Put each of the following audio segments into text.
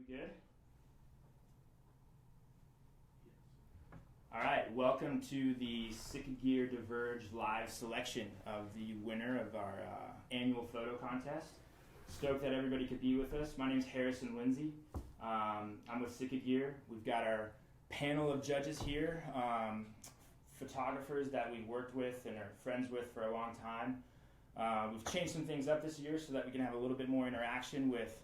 good? All right, welcome to the Seacat Diverge live selection of the winner of our annual photo contest. Stoked that everybody could be with us. My name is Harrison Lindsey. I'm with Seacat. We've got our panel of judges here, photographers that we've worked with and are friends with for a long time. We've changed some things up this year so that we can have a little bit more interaction with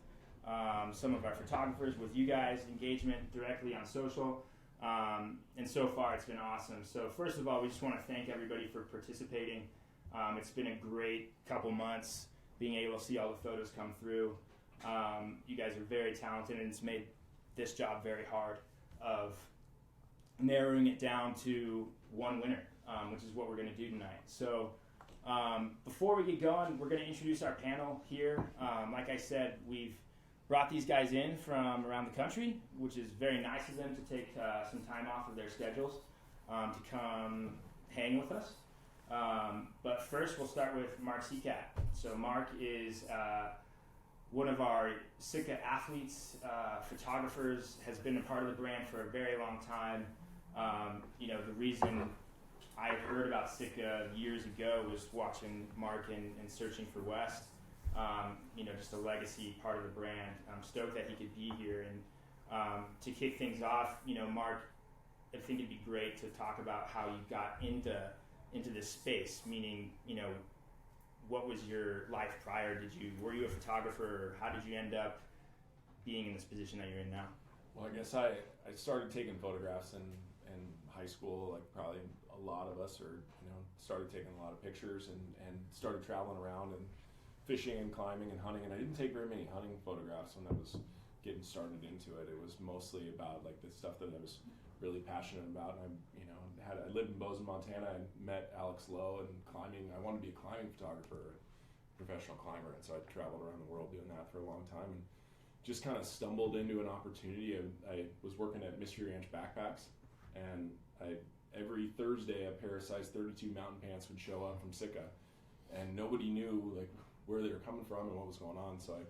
some of our photographers, with you guys, engagement directly on social. And so far it's been awesome. So first of all, we just want to thank everybody for participating. It's been a great couple months being able to see all the photos come through. You guys are very talented, and it's made this job very hard of narrowing it down to one winner, which is what we're going to do tonight. So before we get going, we're going to introduce our panel here. Like I said, we've brought these guys in from around the country, which is very nice of them to take some time off of their schedules to come hang with us. But first, we'll start with Mark Seacat. So Mark is one of our Sitka athletes, photographers, has been a part of the brand for a very long time. The reason I heard about Sitka years ago was watching Mark and searching for West. Just a legacy part of the brand. I'm stoked that he could be here. And to kick things off, Mark, I think it'd be great to talk about how you got into this space. Meaning, what was your life prior? Were you a photographer, or how did you end up being in this position that you're in now? Well, I guess I started taking photographs in high school, like probably a lot of us, or started taking a lot of pictures and started traveling around and fishing and climbing and hunting. And I didn't take very many hunting photographs when I was getting started into it. It was mostly about like the stuff that I was really passionate about. And I lived in Bozeman, Montana. I met Alex Lowe and climbing. I wanted to be a climbing photographer, professional climber, and so I traveled around the world doing that for a long time and just kind of stumbled into an opportunity. I was working at Mystery Ranch Backpacks, and every Thursday a pair of size 32 mountain pants would show up from Sitka, and nobody knew like where they were coming from and what was going on. So I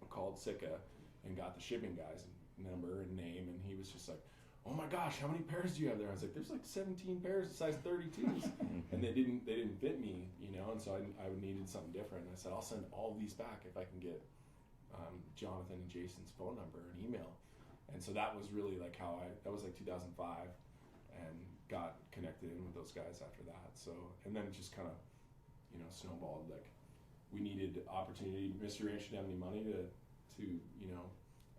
called Sitka and got the shipping guy's number and name, and he was just like, "Oh my gosh, how many pairs do you have there?" I was like, "There's like 17 pairs of size 32s," and they didn't fit me, and so I needed something different. And I said, "I'll send all these back if I can get Jonathan and Jason's phone number and email." And so that was really like that was like 2005, and got connected in with those guys after that. So, and then it just kind of, snowballed. Like, we needed opportunity. Mystery Ranch didn't have any money to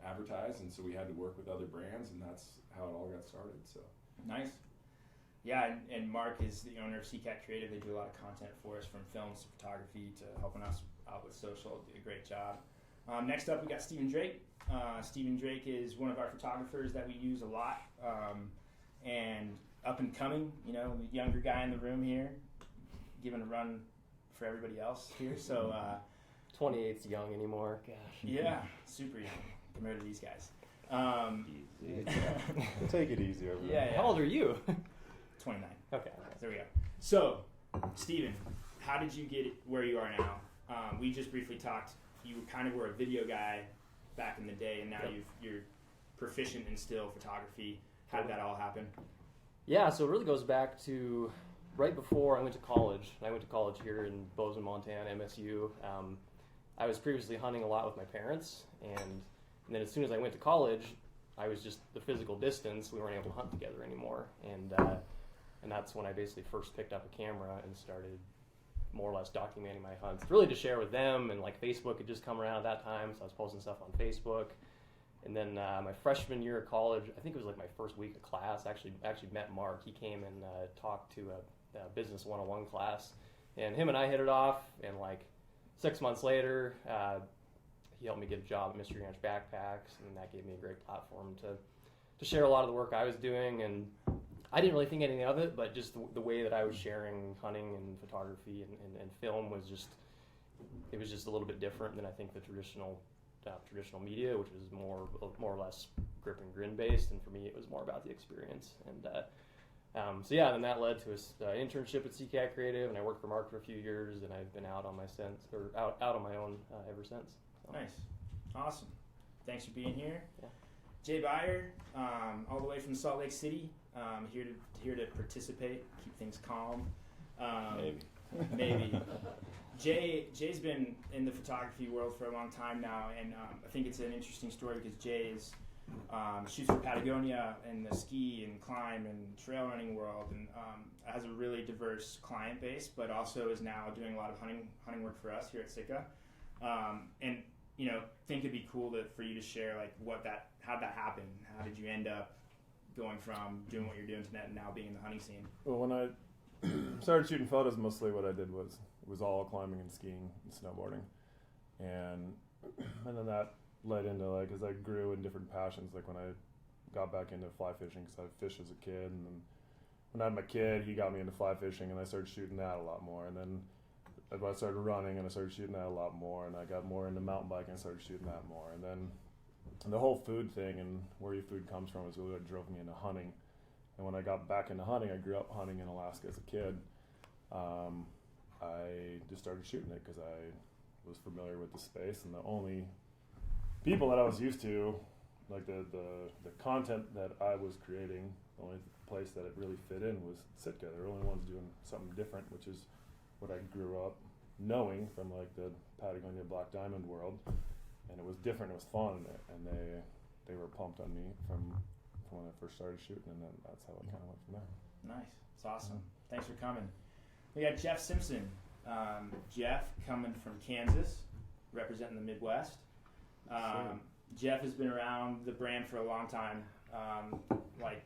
advertise, and so we had to work with other brands, and that's how it all got started. So nice. Yeah, and Mark is the owner of Seacat Creative. They do a lot of content for us, from films to photography to helping us out with social. Did a great job. Next up, we got Stephen Drake. Stephen Drake is one of our photographers that we use a lot, and up and coming, the younger guy in the room here, giving a run for everybody else here. So 28's young anymore. Gosh. Yeah, super young compared to these guys. Take it easy over there. Yeah. How old are you? 29. Okay. There we go. So, Steven, how did you get where you are now? We just briefly talked. You kind of were a video guy back in the day, and now you're proficient in still photography. How did that all happen? Yeah, so it really goes back to right before I went to college. I went to college here in Bozeman, Montana, MSU. I was previously hunting a lot with my parents, and then as soon as I went to college, I was just the physical distance. We weren't able to hunt together anymore, and that's when I basically first picked up a camera and started more or less documenting my hunts, really to share with them. And like Facebook had just come around at that time, so I was posting stuff on Facebook. And then my freshman year of college, I think it was like my first week of class, I actually met Mark. He came and talked to a business 101 class, and him and I hit it off. And like 6 months later, he helped me get a job at Mystery Ranch Backpacks, and that gave me a great platform to share a lot of the work I was doing. And I didn't really think anything of it, but just the way that I was sharing hunting and photography and film was just a little bit different than I think the traditional media, which was more or less grip and grin based, and for me it was more about the experience. And then that led to an internship at Seacat Creative, and I worked for Mark for a few years, and I've been out on my own ever since. So. Nice, awesome. Thanks for being here. Yeah. Jay Beyer, all the way from Salt Lake City, here to participate, keep things calm. Maybe. Jay's been in the photography world for a long time now, and I think it's an interesting story because Jay shoots for Patagonia in the ski and climb and trail running world, and has a really diverse client base, but also is now doing a lot of hunting work for us here at Sitka. And think it'd be cool for you to share like how'd that happen? How did you end up going from doing what you're doing to now being in the hunting scene? Well, when I started shooting photos, mostly what I did was all climbing and skiing and snowboarding, and then that led into as I grew in different passions. Like when I got back into fly fishing, because I fished as a kid, and then when I had my kid, he got me into fly fishing, and I started shooting that a lot more. And then I started running, and I started shooting that a lot more, and I got more into mountain biking and started shooting that more. And then the whole food thing and where your food comes from is really what drove me into hunting. And when I got back into hunting, I grew up hunting in Alaska as a kid. I just started shooting it because I was familiar with the space, and the only people that I was used to, like the content that I was creating, the only place that it really fit in was Sitka. They're the only ones doing something different, which is what I grew up knowing from like the Patagonia Black Diamond world, and it was different. It was fun, and they were pumped on me from when I first started shooting, and then that's how it kind of went from there. Nice, it's awesome. Thanks for coming. We got Jeff Simpson. Jeff coming from Kansas, representing the Midwest. Jeff has been around the brand for a long time, like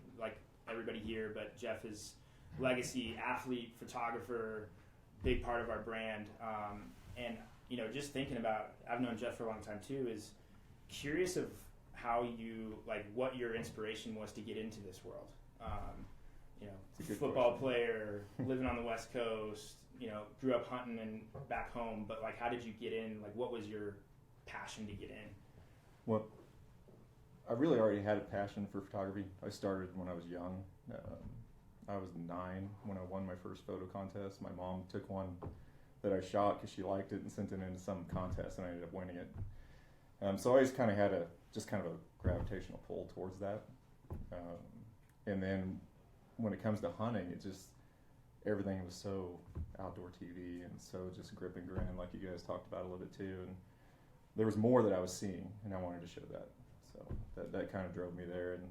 everybody here, but Jeff is legacy, athlete, photographer, big part of our brand. And just thinking about, I've known Jeff for a long time too, is curious of how you, what your inspiration was to get into this world. Football player, living on the West Coast, grew up hunting and back home, but how did you get in? What was your passion to get in? Well, I really already had a passion for photography. I started when I was young. I was 9 when I won my first photo contest. My mom took one that I shot because she liked it and sent it into some contest, and I ended up winning it. So I always kind of had a gravitational pull towards that. And then when it comes to hunting, everything was so outdoor TV and so just grip and grin, like you guys talked about a little bit too. And there was more that I was seeing, and I wanted to show that. So that kind of drove me there. And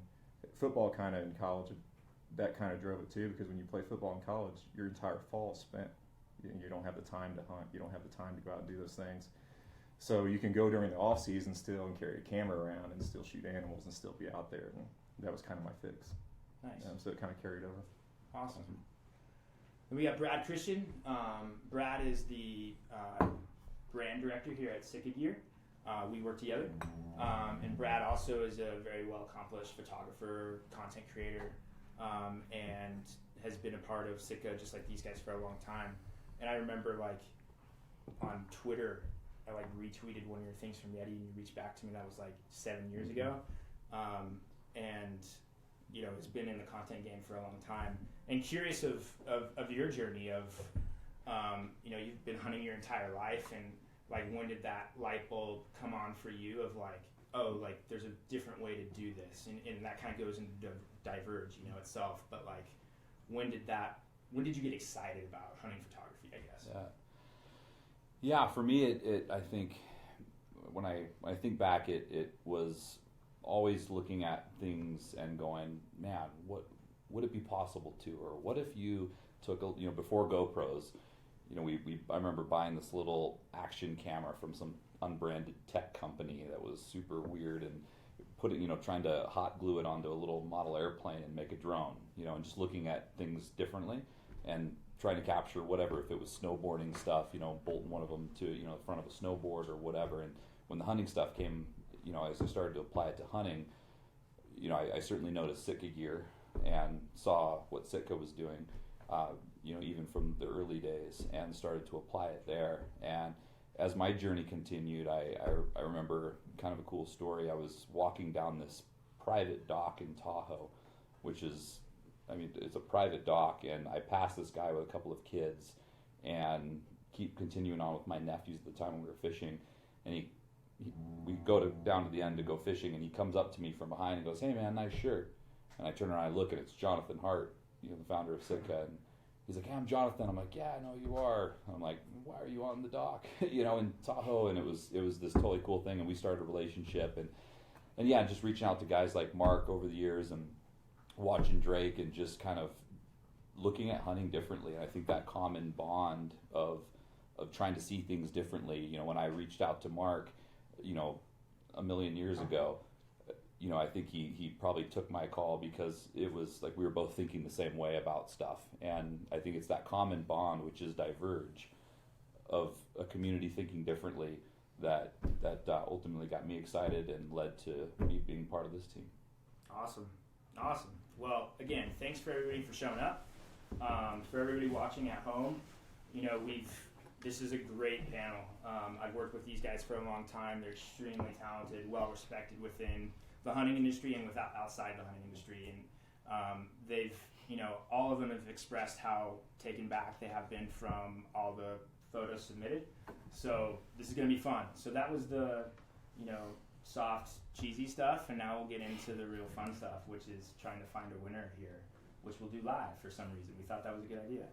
football kind of in college, that kind of drove it too, because when you play football in college, your entire fall is spent. You don't have the time to hunt. You don't have the time to go out and do those things. So you can go during the off season still and carry a camera around and still shoot animals and still be out there. And that was kind of my fix. Nice. So it kind of carried over. Awesome. And we got Brad Christian. Brad is the brand director here at Sitka Gear. We work together. And Brad also is a very well-accomplished photographer, content creator, and has been a part of Sitka just like these guys for a long time. And I remember on Twitter, I retweeted one of your things from Yeti, and you reached back to me. That was 7 years ago. And has been in the content game for a long time. And curious of your journey of, you've been hunting your entire life, and when did that light bulb come on for you of there's a different way to do this, and that kind of goes into Diverge, itself. But when did you get excited about hunting photography, I guess? Yeah, for me, it I think when I think back, it was always looking at things and going, man, what would it be possible to, or what if you took before GoPros, I remember buying this little action camera from some unbranded tech company that was super weird, and trying to hot glue it onto a little model airplane and make a drone, and just looking at things differently and trying to capture whatever, if it was snowboarding stuff, bolting one of them to, the front of a snowboard or whatever. And when the hunting stuff came, as I started to apply it to hunting, I certainly noticed Sitka Gear and saw what Sitka was doing, even from the early days, and started to apply it there. And as my journey continued, I remember kind of a cool story. I was walking down this private dock in Tahoe, which is, it's a private dock, and I passed this guy with a couple of kids and keep continuing on with my nephews at the time when we were fishing, and he we go down to the end to go fishing, and he comes up to me from behind and goes, "Hey man, nice shirt." And I turn around and look, and it's Jonathan Hart, the founder of Sitka. And he's like, "Hey, I'm Jonathan." I'm like, "Yeah, I know you are." I'm like, "Why are you on the dock?" In Tahoe. And it was this totally cool thing, and we started a relationship, and yeah, just reaching out to guys like Mark over the years, and watching Drake, and just kind of looking at hunting differently. And I think that common bond of trying to see things differently. When I reached out to Mark, a million years ago, I think he probably took my call because it was like we were both thinking the same way about stuff. And I think it's that common bond, which is Diverge, of a community thinking differently, that ultimately got me excited and led to me being part of this team. Awesome. Well, again, thanks for everybody for showing up. For everybody watching at home, this is a great panel. I've worked with these guys for a long time. They're extremely talented, well respected within the hunting industry and outside the hunting industry. And they've, all of them have expressed how taken back they have been from all the photos submitted. So this is going to be fun. So that was the, soft, cheesy stuff. And now we'll get into the real fun stuff, which is trying to find a winner here, which we'll do live for some reason. We thought that was a good idea.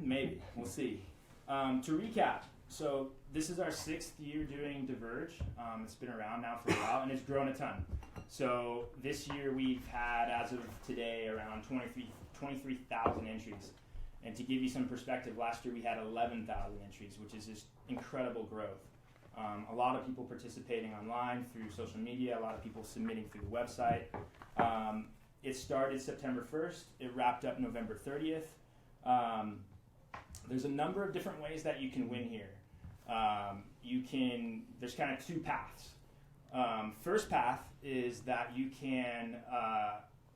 Maybe. We'll see. To recap, so this is our 6th year doing Diverge. It's been around now for a while, and it's grown a ton. So this year we've had, as of today, around 23,000 entries. And to give you some perspective, last year we had 11,000 entries, which is just incredible growth. A lot of people participating online through social media, a lot of people submitting through the website. It started September 1st. It wrapped up November 30th. There's a number of different ways that you can win here. There's kind of 2 paths. First path is that you can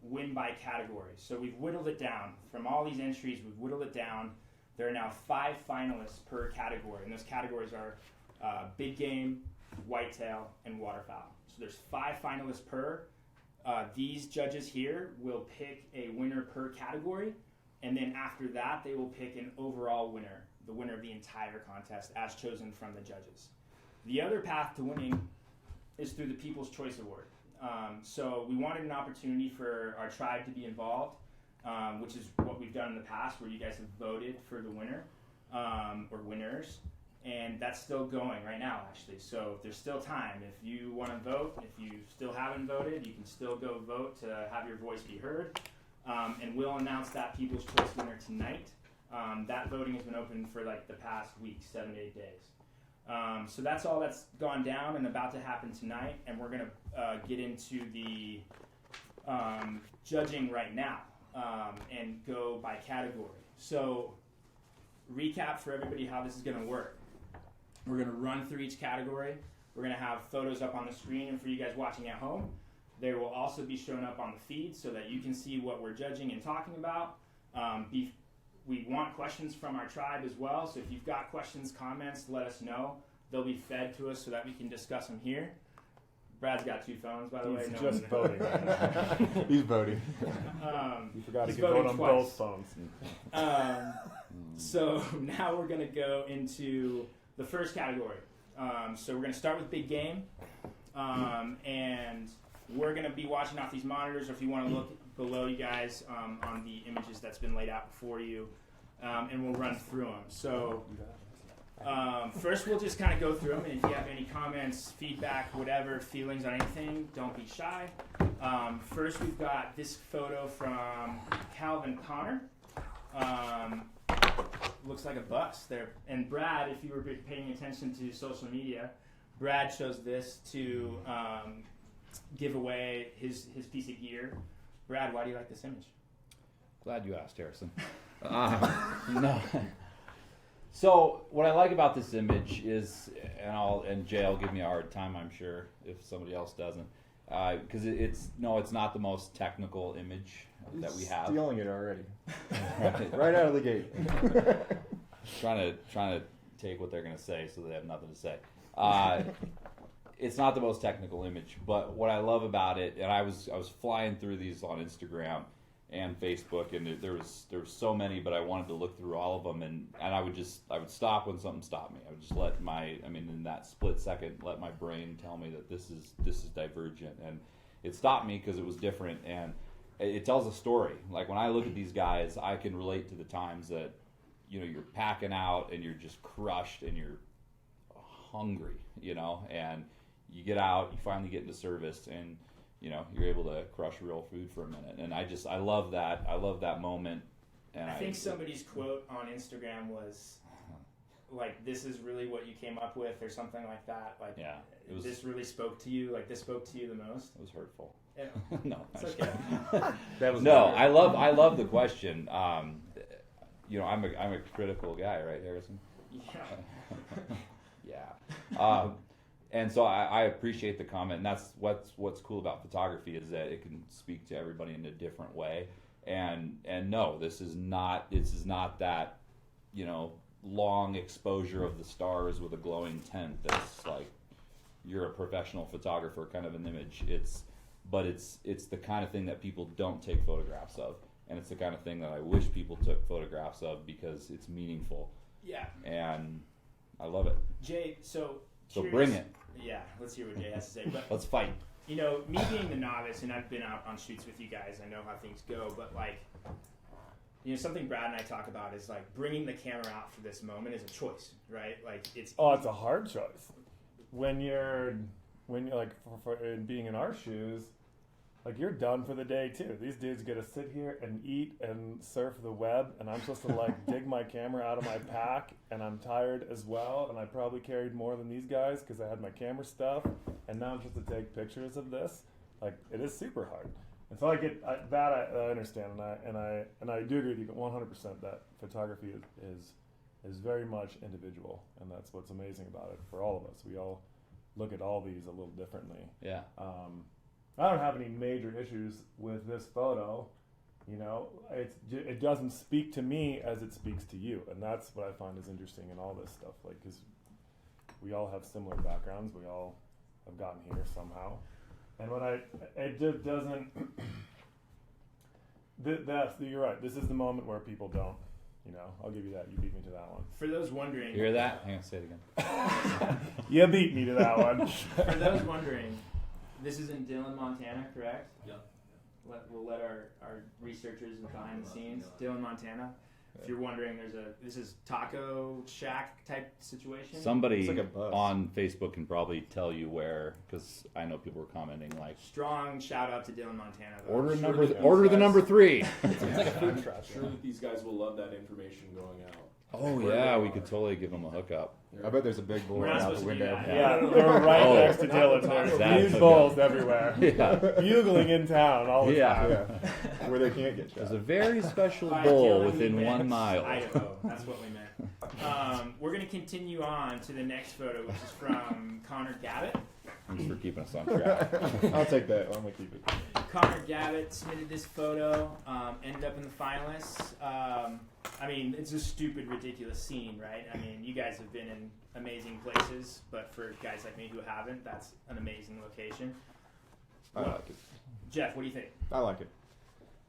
win by category. So we've whittled it down. From all these entries, we've whittled it down. There are now 5 finalists per category, and those categories are big game, whitetail, and waterfowl. So there's 5 finalists per. These judges here will pick a winner per category, and then after that, they will pick an overall winner, the winner of the entire contest, as chosen from the judges. The other path to winning is through the People's Choice Award. So we wanted an opportunity for our tribe to be involved, which is what we've done in the past, where you guys have voted for the winner or winners, and that's still going right now, actually. So there's still time. If you want to vote, if you still haven't voted, you can still go vote to have your voice be heard. And we'll announce that People's Choice winner tonight. That voting has been open for like the past week, 7 to 8 days. So that's all that's gone down and about to happen tonight. And we're going to get into the judging right now and go by category. So recap for everybody how this is going to work. We're going to run through each category. We're going to have photos up on the screen, and for you guys watching at home, they will also be shown up on the feed so that you can see what we're judging and talking about. We want questions from our tribe as well, so if you've got questions, comments, let us know. They'll be fed to us so that we can discuss them here. Brad's got 2 phones, by the way. He's just voting right now. He's voting. You forgot he could vote on twice. both phones. So now we're going to go into the first category. So we're going to start with big game, and we're going to be watching off these monitors, or if you want to look below you guys on the images that's been laid out before you, and we'll run through them. So first we'll just kind of go through them, and if you have any comments, feedback, whatever, feelings on anything, don't be shy. First we've got this photo from Calvin Connor. Looks like a bus there. And Brad, if you were paying attention to social media, Brad chose this to give away his piece of gear. Brad, why do you like this image? Glad you asked, Harrison. No. So what I like about this image is, and Jay will give me a hard time, I'm sure, if somebody else doesn't, because it's not the most technical image that we have. Stealing it already, right out of the gate. trying to take what they're going to say so they have nothing to say. It's not the most technical image, but what I love about it, and I was flying through these on Instagram, and Facebook, and there was so many, but I wanted to look through all of them, and I would stop when something stopped me. I would just let in that split second, let my brain tell me that this is Divergent, and it stopped me because it was different, and it tells a story. Like when I look at these guys, I can relate to the times that you're packing out and you're just crushed and you're hungry, and you get out, you finally get into service, and you're able to crush real food for a minute. And I love that moment. And I think somebody's quote on Instagram was like, "This is really what you came up with," or something like that. Like, yeah, this really spoke to you. Like, this spoke to you the most. It was hurtful. Yeah. No, it's okay. That was no. I love the question. I'm a critical guy, right, Harrison? Yeah. Yeah. And so I appreciate the comment, and that's what's cool about photography is that it can speak to everybody in a different way. And no, this is not that long exposure of the stars with a glowing tent that's like you're a professional photographer kind of an image. It's the kind of thing that people don't take photographs of, and it's the kind of thing that I wish people took photographs of because it's meaningful. Yeah. And I love it. Jay, so bring it. Yeah, let's hear what Jay has to say. But Let's fight. me being the novice, and I've been out on shoots with you guys, I know how things go, but like, something Brad and I talk about is like bringing the camera out for this moment is a choice, right? Like it's a hard choice. When you're like for being in our shoes, like you're done for the day too. These dudes get to sit here and eat and surf the web, and I'm supposed to like dig my camera out of my pack, and I'm tired as well, and I probably carried more than these guys because I had my camera stuff, and now I'm supposed to take pictures of this. Like it is super hard, and so I understand, and I do agree with you 100% that photography is very much individual, and that's what's amazing about it for all of us. We all look at all these a little differently. Yeah. I don't have any major issues with this photo. It doesn't speak to me as it speaks to you, and that's what I find is interesting in all this stuff. Like, because we all have similar backgrounds, we all have gotten here somehow, and it just doesn't. You're right. This is the moment where people don't. I'll give you that. You beat me to that one. For those wondering, You hear that? Hang on, say it again. You beat me to that one. For those wondering, this is in Dillon, Montana, correct? Yeah. We'll let our researchers behind the scenes, Dillon, Montana. If you're wondering, this is taco shack type situation. Somebody It's like a bus. on Facebook can probably tell you where, because I know people were commenting like, Strong shout out to Dillon, Montana. Though. order sure the number 3. It's like a food I'm truck. sure that these guys will love that information going out. Oh yeah, we could totally give them a hookup. I bet there's a big bull We're not out the supposed to do window. that. Yeah, they're right Oh. next to Dillon. There's Exactly. huge bulls everywhere. Yeah. Bugling in town all the Yeah. time. Yeah. Where they can't get There's shot. a very special By bull Dillon, within we 1 meant mile. Idaho. That's what we meant. We're going to continue on to the next photo, which is from Connor Gavitt. Thanks for keeping us on track. I'll take that. I'm gonna keep it. Connor Gavitt submitted this photo, ended up in the finalists. It's a stupid, ridiculous scene, right? You guys have been in amazing places, but for guys like me who haven't, that's an amazing location. I like it. Jeff, what do you think? I like it.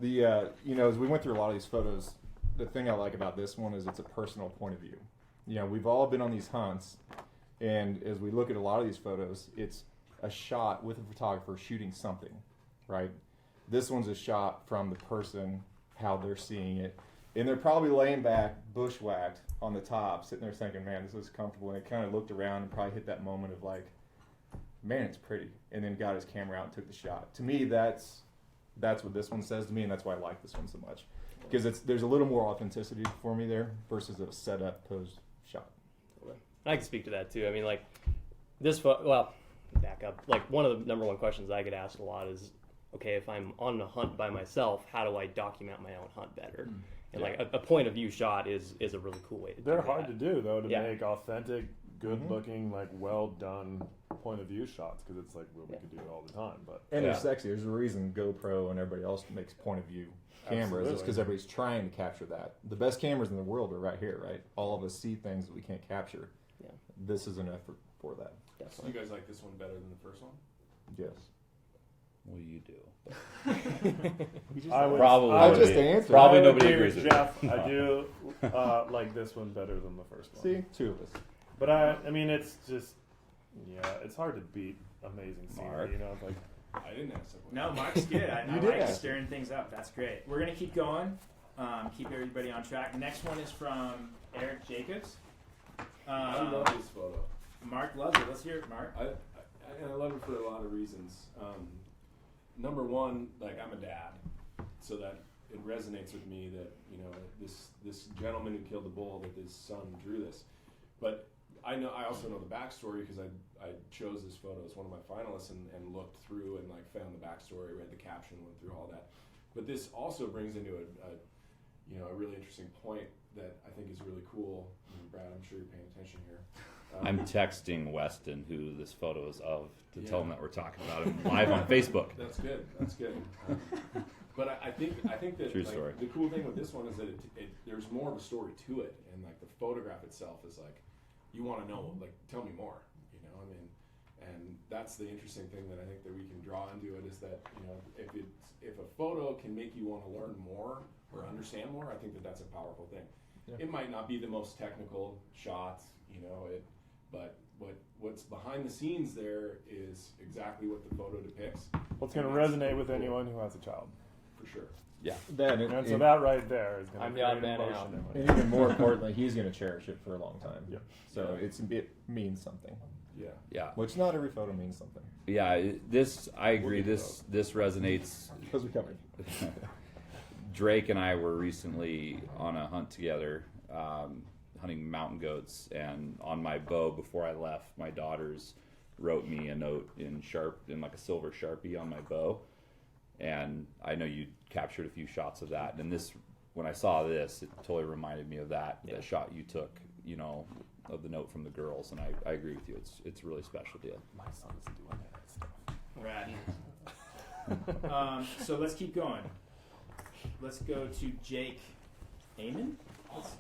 The as we went through a lot of these photos, the thing I like about this one is it's a personal point of view. We've all been on these hunts, and as we look at a lot of these photos, it's a shot with a photographer shooting something, right? This one's a shot from the person, how they're seeing it, and they're probably laying back, bushwhacked on the top, sitting there thinking, "Man, this is comfortable." And they kind of looked around and probably hit that moment of like, "Man, it's pretty," and then got his camera out and took the shot. To me, that's what this one says to me, and that's why I like this one so much, because there's a little more authenticity for me there versus a set up posed shot. I can speak to that too. Back up. Like one of the number one questions I get asked a lot is, okay, if I'm on a hunt by myself, how do I document my own hunt better? And like a point of view shot is a really cool way to do They're that. hard to do though, to Yeah. make authentic, good looking, like well done point of view shots, because it's like, well, we could do it all the time, but And Yeah. they're sexy. There's a reason GoPro and everybody else makes point of view cameras. It's Absolutely. because everybody's trying to capture that. The best cameras in the world are right here, right? All of us see things that we can't capture. Yeah. This is an effort for that. So you guys like this one better than the first one? Yes. Well, you do. I would, Probably. I would, just answered. Probably I would nobody agree agrees with with Jeff. I do like this one better than the first one. See, two of us. But I mean, it's just, yeah, it's hard to beat amazing scenery. Mark. You know, it's like I didn't ask that. No, Mark's good. I You did like ask. stirring things up. That's great. We're gonna keep going. Keep everybody on track. Next one is from Eric Jacobs. I love this photo. Mark loves it. Let's hear it, Mark. And I love it for a lot of reasons. Number one, like I'm a dad, so that it resonates with me that this gentleman who killed the bull, that his son drew this. But I also know the backstory because I chose this photo as one of my finalists and looked through and like found the backstory, read the caption, went through all that. But this also brings into a really interesting point that I think is really cool. And Brad, I'm sure you're paying attention here. I'm texting Weston, who this photo is of, to tell him that we're talking about him live on Facebook. That's good. That's good. But I think that True like, story. the cool thing with this one is that there's more of a story to it, and like the photograph itself is like you want to know, like tell me more. I mean, and that's the interesting thing that I think that we can draw into it is that if a photo can make you want to learn more or understand more, I think that that's a powerful thing. Yeah. It might not be the most technical shot, but what's behind the scenes there is exactly what the photo depicts. what's going to And that's resonate with cool. anyone who has a child. For sure. Yeah. That And so that right there is going I'm to the odd create man emotion out. in my- and even more importantly, he's going to cherish it for a long time. Yeah. So it means something. Yeah. Yeah. Which not every photo means something. Yeah. I agree. We'll get This resonates. Because we covered. Drake and I were recently on a hunt together, hunting mountain goats, and on my bow before I left, my daughters wrote me a note in like a silver Sharpie on my bow, and I know you captured a few shots of that. And this, when I saw this, it totally reminded me of that shot you took, of the note from the girls, and I agree with you. It's a really special deal. My son's doing that stuff. Rad. So let's keep going. Let's go to Jake Amon.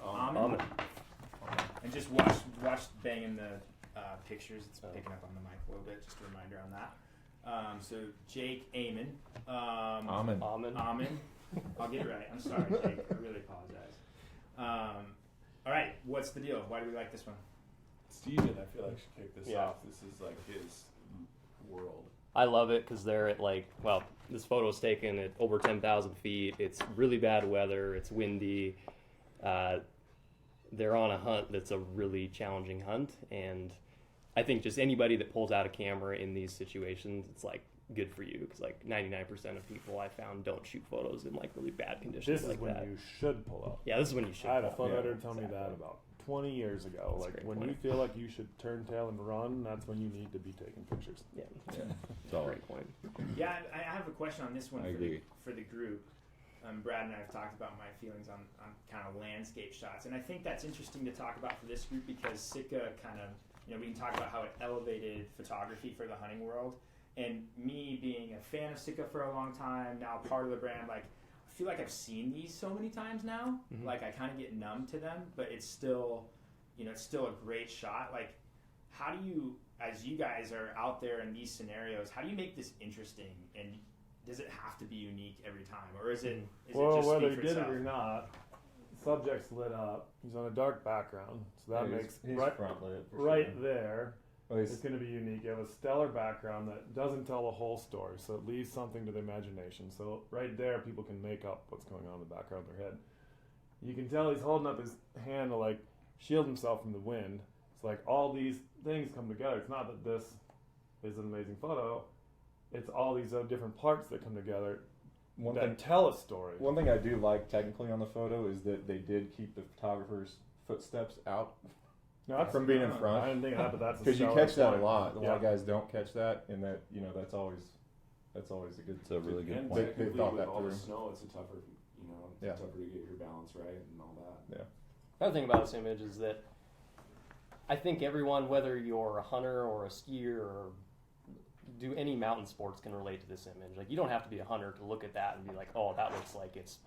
Amon. And just watch banging the pictures. It's picking up on the mic a little bit. Just a reminder on that. So Jake Amon. Almond. Amon. I'll get it right. I'm sorry, Jake. I really apologize. All right. What's the deal? Why do we like this one? Steven, I feel like should kick this Yeah. off. This is like his world. I love it because they're at this photo is taken at over 10,000 feet. It's really bad weather. It's windy. They're on a hunt that's a really challenging hunt, and I think just anybody that pulls out a camera in these situations, it's like good for you because like 99% of people I found don't shoot photos in like really bad conditions. This like is when that. you should pull up. Yeah, this is when you should. I had a pull photo up. editor tell me that Exactly. about 20 years ago. That's a Like great when point. you feel like you should turn tail and run, that's when you need to be taking pictures. Yeah, So great point. Yeah, I have a question on this one I agree. for the group. Brad and I have talked about my feelings on kind of landscape shots, and I think that's interesting to talk about for this group because Sitka kind of, we can talk about how it elevated photography for the hunting world. And me being a fan of Sitka for a long time, now part of the brand, like I feel like I've seen these so many times now. Mhm. Like I kind of get numb to them, but it's still, it's still a great shot. Like, how do you, as you guys are out there in these scenarios, how do you make this interesting? And does it have to be unique every time, or is it? Is Well, it just whether speak he for did itself? it or not, subject's lit up. He's on a dark background, so that makes he's right front lit for right sure. there. Well, It's going to be unique. You have a stellar background that doesn't tell the whole story, so it leaves something to the imagination. So right there, people can make up what's going on in the background of their head. You can tell he's holding up his hand to like shield himself from the wind. It's like all these things come together. It's not that this is an amazing photo. It's all these different parts that come together that tell a story. One thing I do like technically on the photo is that they did keep the photographer's footsteps out No, that's- from being in I front. didn't think of that, but that's a Because you stellar catch that a point. lot. A lot of Yeah. guys don't catch that, and that that's always a good. it's a really good And point. They technically thought with that all the through. snow, it's a tougher, Yeah. tougher to get your balance right and all that. The other thing about this image is that I think everyone, whether you're a hunter or a skier or do any mountain sports, can relate to this image. Like, you don't have to be a hunter to look at that and be like, oh, that looks like it's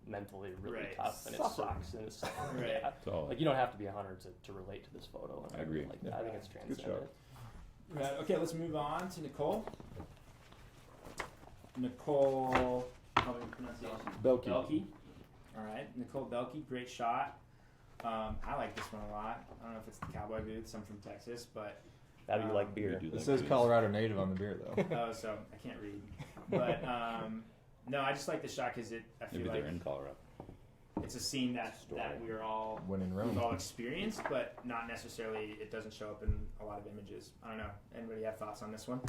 mentally really Right. tough and it Suffering. sucks and it's suffering. Right. Yeah. So Like, you don't have to be a hunter to relate to this photo. And I agree. Like, Yeah. I think it's Good transcendent. shot. Okay, let's move on to Nicole. Nicole, how do you pronunciation? Belkey. Belkey. All right, Nicole Belkey, great shot. I like this one a lot. I don't know if it's the cowboy boots. I'm from Texas, but How do you like beer? We do It like says boots. Colorado native on the beer though. oh, so I can't read. But no, I just like the shot because I feel Maybe like they're in Colorado. it's a scene that we're all When in we've Rome. all experienced, but not necessarily. It doesn't show up in a lot of images. I don't know. Anybody have thoughts on this one?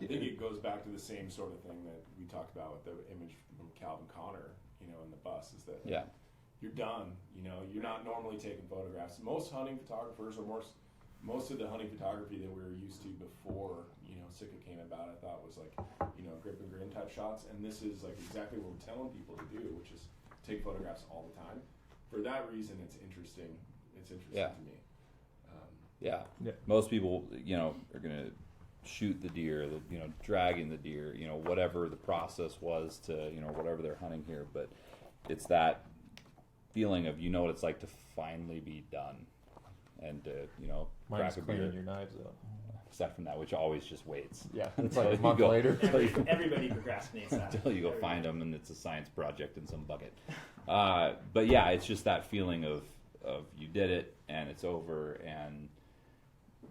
I think it goes back to the same sort of thing that we talked about with the image from Calvin Connor, in the bus, is that Yeah. you're done. You're not normally taking photographs. Most hunting photographers, or most of the hunting photography that we were used to before, Sitka came about, I thought was like, grip and grin type shots. And this is like exactly what we're telling people to do, which is take photographs all the time. For that reason, it's interesting. It's interesting Yeah. to me. Yeah. Yeah. Most people, are going to shoot the deer, dragging the deer, whatever the process was to, whatever they're hunting here. But it's that feeling of, what it's like to finally be done and to, Mine's crack a cleaning beer. your knives up. Except from that, which always just waits. Yeah, it's Until like a you month go- later. Everybody procrastinates that. Until you go find them and it's a science project in some bucket. But yeah, it's just that feeling of you did it and it's over, and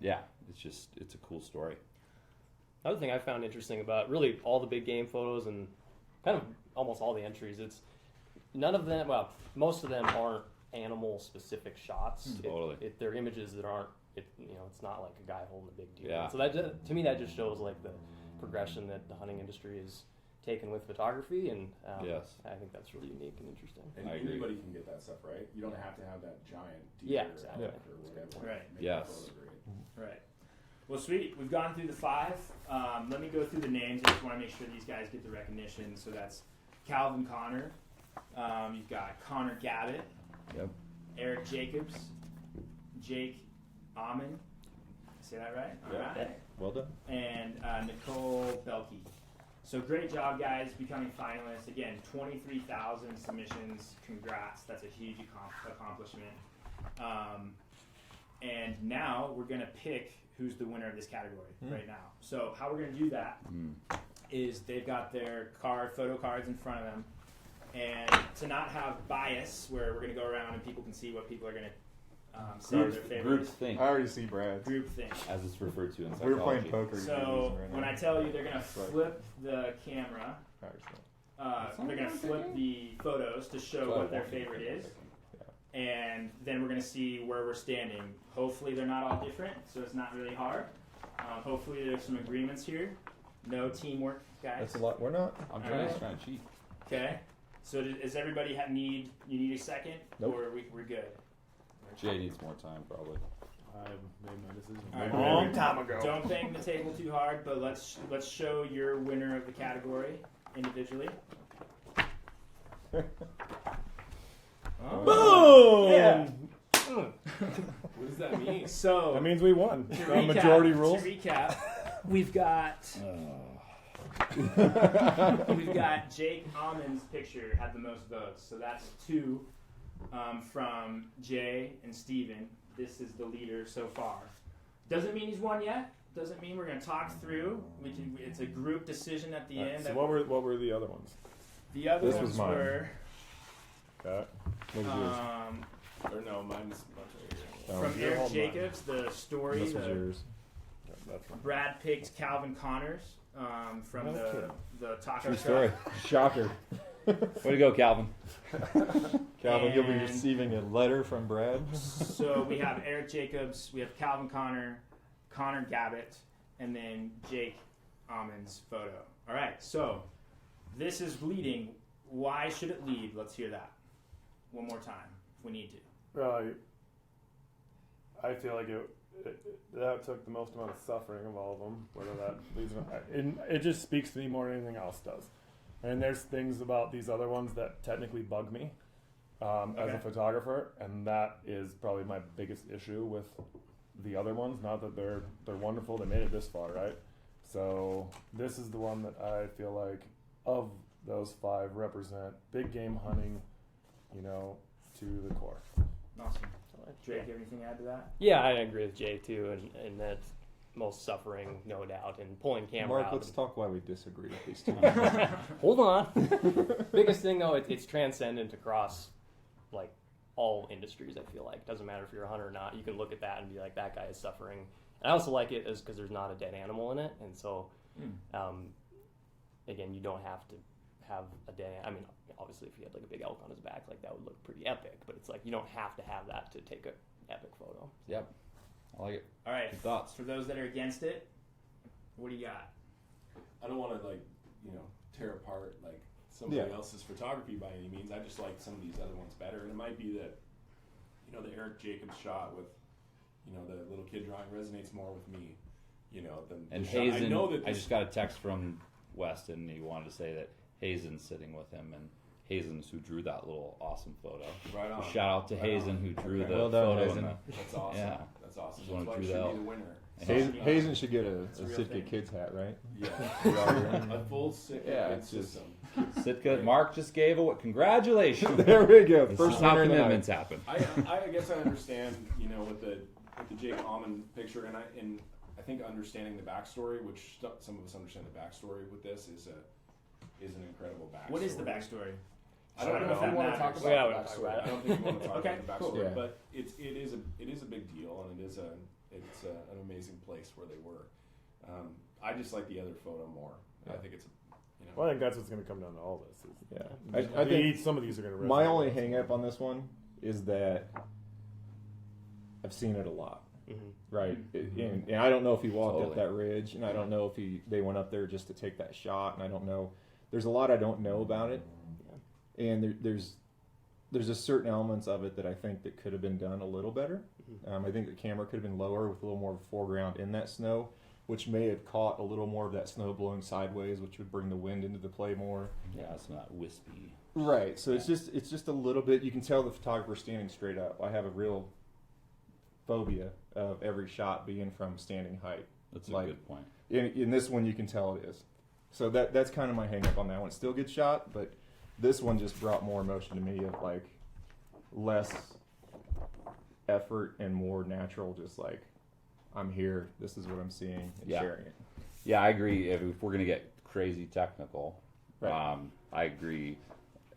yeah, it's a cool story. Another thing I found interesting about really all the big game photos and kind of almost all the entries, it's none of them, well, most of them aren't animal specific shots. Totally. They're images that aren't, it's not like a guy holding a big deer. Yeah. So to me, that just shows like the progression that the hunting industry has taken with photography, and Yes. I think that's really unique and interesting. And I agree. anybody can get that stuff, right? You don't have to have that giant Yeah, deer exactly. elk or whatever. Right. Make Yes. the photo great. Right. Well, sweet. We've gone through the 5. Let me go through the names. I just want to make sure these guys get the recognition. So that's Calvin Connor. You've got Connor Gavitt. Yep. Eric Jacobs. Jake Amon. Say that right? Yeah. All right. Well done. And Nicole Belkey. So great job, guys, becoming finalists. Again, 23,000 submissions. Congrats. That's a huge accomplishment. And now we're going to pick who's the winner of this category right now. So how we're going to do that is they've got their photo cards in front of them. And to not have bias, where we're going to go around and people can see what people are going to say their Group favorites. think, I already see Brad's. Group thing. as it's referred to in We psychology. were playing poker. So right when now. I tell you they're going to Right. flip the camera, they're going to flip the photos to show what their favorite is. And then we're going to see where we're standing. Hopefully they're not all different, so it's not really hard. Hopefully there's some agreements here. No teamwork, guys. That's a lot. We're not. I'm Alright. trying to cheat. Okay. So does everybody need a second, Nope. or we're good? Jay needs more time, probably. I made my decision All right, a long well, time ago. Don't bang the table too hard, but let's show your winner of the category individually. Boom! Yeah. What does that mean? So That means we won. to On majority rules. To recap, we've got Jake Amon's picture had the most votes, so that's 2 from Jay and Steven. This is the leader so far. Doesn't mean he's won yet. Doesn't mean we're going to talk through. It's a group decision at the end. So what were the other ones? The other This ones was mine. were Okay. What was yours? Or no, mine's a bunch of here. from you're Eric holding mine. Jacobs, the story. This was The yours. Yeah, that's one. Brad picked Calvin Connors from No kidding. the taco True truck. story. Shocker. Way to go, Calvin. Calvin, you'll be And- receiving a letter from Brad. So we have Eric Jacobs, we have Calvin Connor, Connor Gavitt, and then Jake Amon's photo. All right, so this is leading. Why should it lead? Let's hear that one more time if we need to. Well, I feel like that took the most amount of suffering of all of them. Whether that leads, it just speaks to me more than anything else does. And there's things about these other ones that technically bug me as Okay. a photographer, and that is probably my biggest issue with the other ones. Not that they're wonderful; they made it this far, right? So this is the one that I feel like of those 5 represent big game hunting, to the core. Awesome. Drake, you have anything to add to that? Yeah, I agree with Jay too, and that most suffering, no doubt, and pulling camera Mark, out. let's talk why we disagree with these two. Hold on. Biggest thing though, it's transcendent across like all industries. I feel like doesn't matter if you're a hunter or not. You can look at that and be like, that guy is suffering. And I also like it is because there's not a dead animal in it, and so again, you don't have to have a dead. I mean, obviously, if you had like a big elk on his back, like that would look pretty epic. But it's like you don't have to have that to take a epic photo. Yep. I like it. All right. Good thoughts. For those that are against it, what do you got? I don't want to tear apart like somebody else's photography by any means. I just like some of these other ones better, and it might be that the Eric Jacobs shot with the little kid drawing resonates more with me. And shot. Hazen, I know that I just got a text from Weston, and he wanted to say that Hazen's sitting with him, and Hazen's who drew that little awesome photo. Right on. Shout out to Right Hazen on. who drew Okay. the Well done, photo. Hazen. That's awesome. Yeah. That's awesome. Just wanna That's why do it should that. be the winner. Hazen should get a It's a real Sitka thing. Kids hat, right? Yeah. A full Sitka Yeah, kid it's just- system. Sitka, Mark just gave a congratulations. There we go. This First is how winner of the night. commitments happen. I guess I understand, with the Jake Almond picture, and I think understanding the backstory, which some of us understand the backstory with this, is an incredible backstory. What is the backstory? I don't know if that we want to talk matters. about Yeah, the we don't talk backstory. about it. I don't think we want to talk Okay, about the cool. backstory, Yeah. but it is a big deal, and it's an amazing place where they were. I just like the other photo more. Yeah. I think it's Well, I think that's what's going to come down to all this. Is Yeah. I think some of these are going to. my only hang up on this one is that I've seen it a lot. Right, and I don't know if he walked up Totally. that ridge, and I don't know if they went up there just to take that shot, and I don't know. There's a lot I don't know about it, and there's a certain elements of it that I think that could have been done a little better. I think the camera could have been lower with a little more of a foreground in that snow, which may have caught a little more of that snow blowing sideways, which would bring the wind into the play more. Yeah, it's not wispy. Right, so it's just a little bit. You can tell the photographer standing straight up. I have a real phobia of every shot being from standing height. That's a Like- good point. In this one, you can tell it is. So that's kind of my hang up on that one. It's still a good shot, but this one just brought more emotion to me of like less effort and more natural. Just like I'm here. This is what I'm seeing and Yeah. sharing it. Yeah, I agree. If we're gonna get crazy technical, Right. I agree.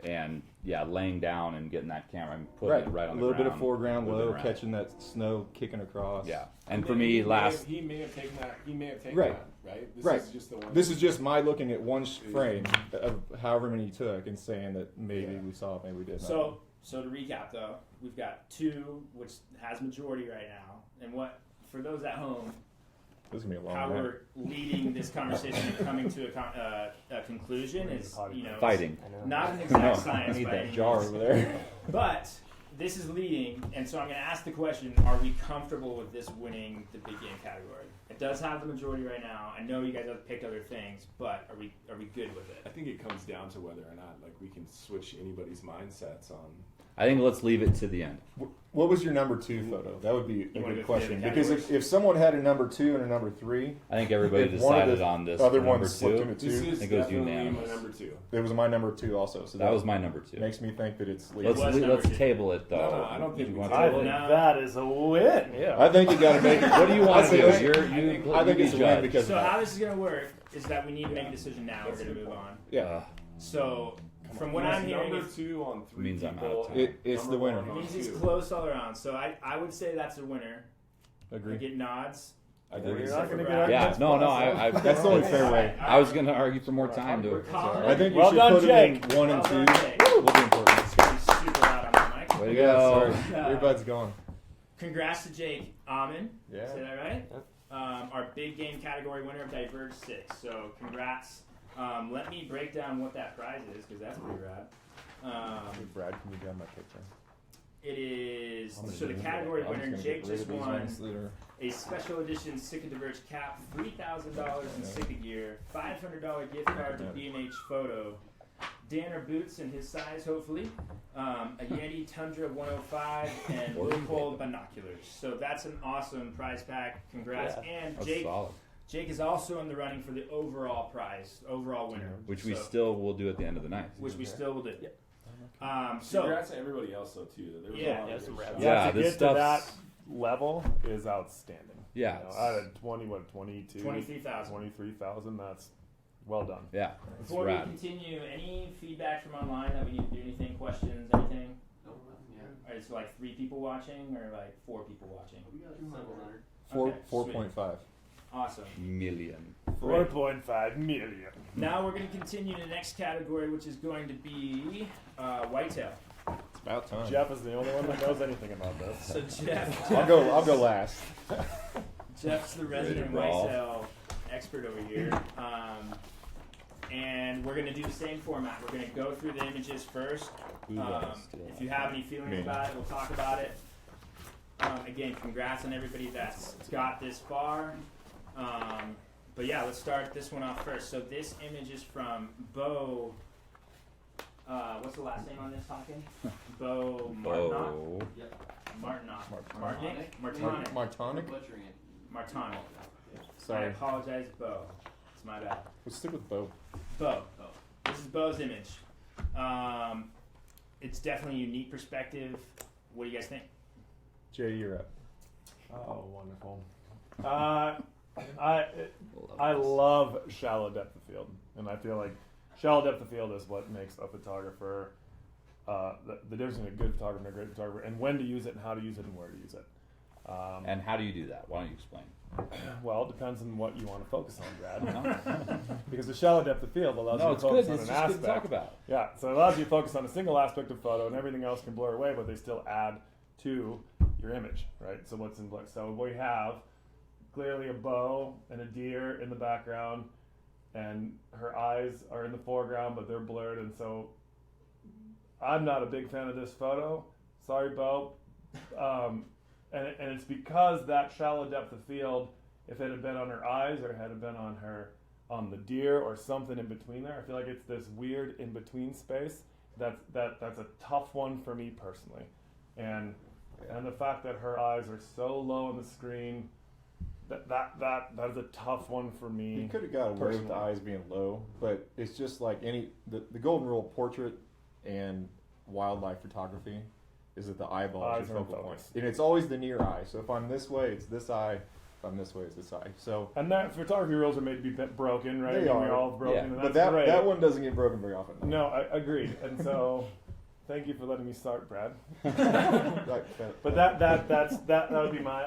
And yeah, laying down and getting that camera and putting it right on a the little ground. bit of foreground moving low, around. catching that snow kicking across. Yeah, and He for may- me, he last he may have taken that. He may have taken Right. that. Right. This Right. is just the one. This is just my looking at one frame of however many you took and saying that maybe we saw it, maybe we didn't. So to recap though, we've got 2, which has majority right now, and what for those at home, this is gonna be a long how night. we're leading this conversation and coming to a conclusion is fighting. I know. not an No, exact I science need by that any jar means. over there. But this is leading, and so I'm going to ask the question: are we comfortable with this winning the big game category? It does have the majority right now. I know you guys have picked other things, but are we good with I it? think it comes down to whether or not we can switch anybody's mindsets on. I think let's leave it to the end. What was your number 2 photo? That would be You a wanna good go through question. the Because categories? if someone had a number 2 and a number 3, I think everybody if one of decided the on this other for number ones slipped 2. into This 2, is think it was definitely unanimous. my number 2. it was my number 2 also. So That was my number 2. makes me think that it's Let's was number let's 2. table it though. No, I don't think You we want can to I table think it? No. that is a win. Yeah. I think you got to make it. What do you want to do? I think- I I think it's a win because So of how that. this is going to work is that we need to make a decision now. We're going to move on. Yeah, So from what I'm hearing, number 2 on 3 Means I'm people. out of time. it's Number the winner. one it on means it's 2. close all around. So I would say that's a winner. I agree. get nods. I agree. You're not going to Brad. get Yeah, our no, next I That's the only Okay, fair all way. right, all I was right. going to argue for more time We're to. calling I think Well you should done, put Jake. it in 1 and Well 2. done, Jake. Will be important. It's going to be super loud on the mic. Way to Yeah, go. sorry. Your bud's gone. Congrats to Jake Amon. Yeah. Say that right? Our big game category winner of Diverge 6. So congrats. Let me break down what that prize is because that's pretty rad. Brad, can you grab my picture? It is I'm gonna so the do it. category I'm winner just gonna Jake get rid just of these won ones that are- a special edition Sitka Diverge cap, $3,000 in Sitka gear, $500 gift card to B&H Photo, Danner boots in his size hopefully, a Yeti Tundra 105, and Whitetail binoculars. So that's an awesome prize pack. Congrats! Yeah, And That's Jake solid. Jake is also in the running for the overall prize, overall winner, Which we So- still will do at the end of the night. which we still will do. Yep. So Congrats to everybody else though too. There was Yeah, a lot yeah, of some good rad shots. Yeah, to this get to that stuff's- level is outstanding. Yeah, You know, it's- out of 22, 23,000. 23,000. That's well done. Yeah, it's Before rad. we continue, any feedback from online that we need to do anything, questions, anything? No, yeah. Or it's like 3 people watching or like 4 people watching? We got several hundred. Okay, 4.5. Awesome. Million. 4.5 million. Now we're going to continue to the next category, which is going to be whitetail. It's about time. Jeff is the only one that knows anything about this. So Jeff, I'll go last. Jeff's the resident Ready to roll. whitetail expert over here. And we're going to do the same format. We're going to go through the images first. Who does steal If that? you have any feelings Me. about it, we'll talk about it. Again, congrats on everybody that's got this far. But yeah, let's start this one off first. So this image is from Bo. What's the last name on this, Hawkin? Bo Martinock? Oh, Martinock. Martonic. Martonic. Martonic? Butchering it. Martonic. I Sorry. apologize, Bo. It's my bad. Let's stick with Bo. Bo. This is Bo's image. It's definitely a unique perspective. What do you guys think? Jay, you're up. Oh, wonderful. I love shallow depth of field, and I feel like shallow depth of field is what makes a photographer the difference between a good photographer and a great photographer, and when to use it, and how to use it, and where to use it. and how do you do that? Why don't you explain? Well, it depends on what you want to focus on, Brad. Because the shallow depth of field allows No, you it's to focus good. on It's an just good aspect. to talk about. Yeah, so it allows you to focus on a single aspect of photo, and everything else can blur away, but they still add to your image, right? So what's in blur? So we have clearly a bow and a deer in the background, and her eyes are in the foreground, but they're blurred, and so I'm not a big fan of this photo. Sorry, Bo. And it's because that shallow depth of field, if it had been on her eyes or had it been on the deer or something in between there, I feel like it's this weird in between space. That's a tough one for me personally, and the fact that her eyes are so low on the screen, that is a tough one for me. You could have got away with the personally. eyes being low, but it's just like the golden rule of portrait and wildlife photography is that the eyeball Eyes is are your in focal point. focus. And it's always the near eye. So if I'm this way, it's this eye. If I'm this way, it's this eye. So And that photography rules are made to be broken, right? They I mean, we are. all have broken, Yeah. and but that's great. that one doesn't get broken very often. No, I agreed, and so thank you for letting me start, Brad. Right, But that would be my.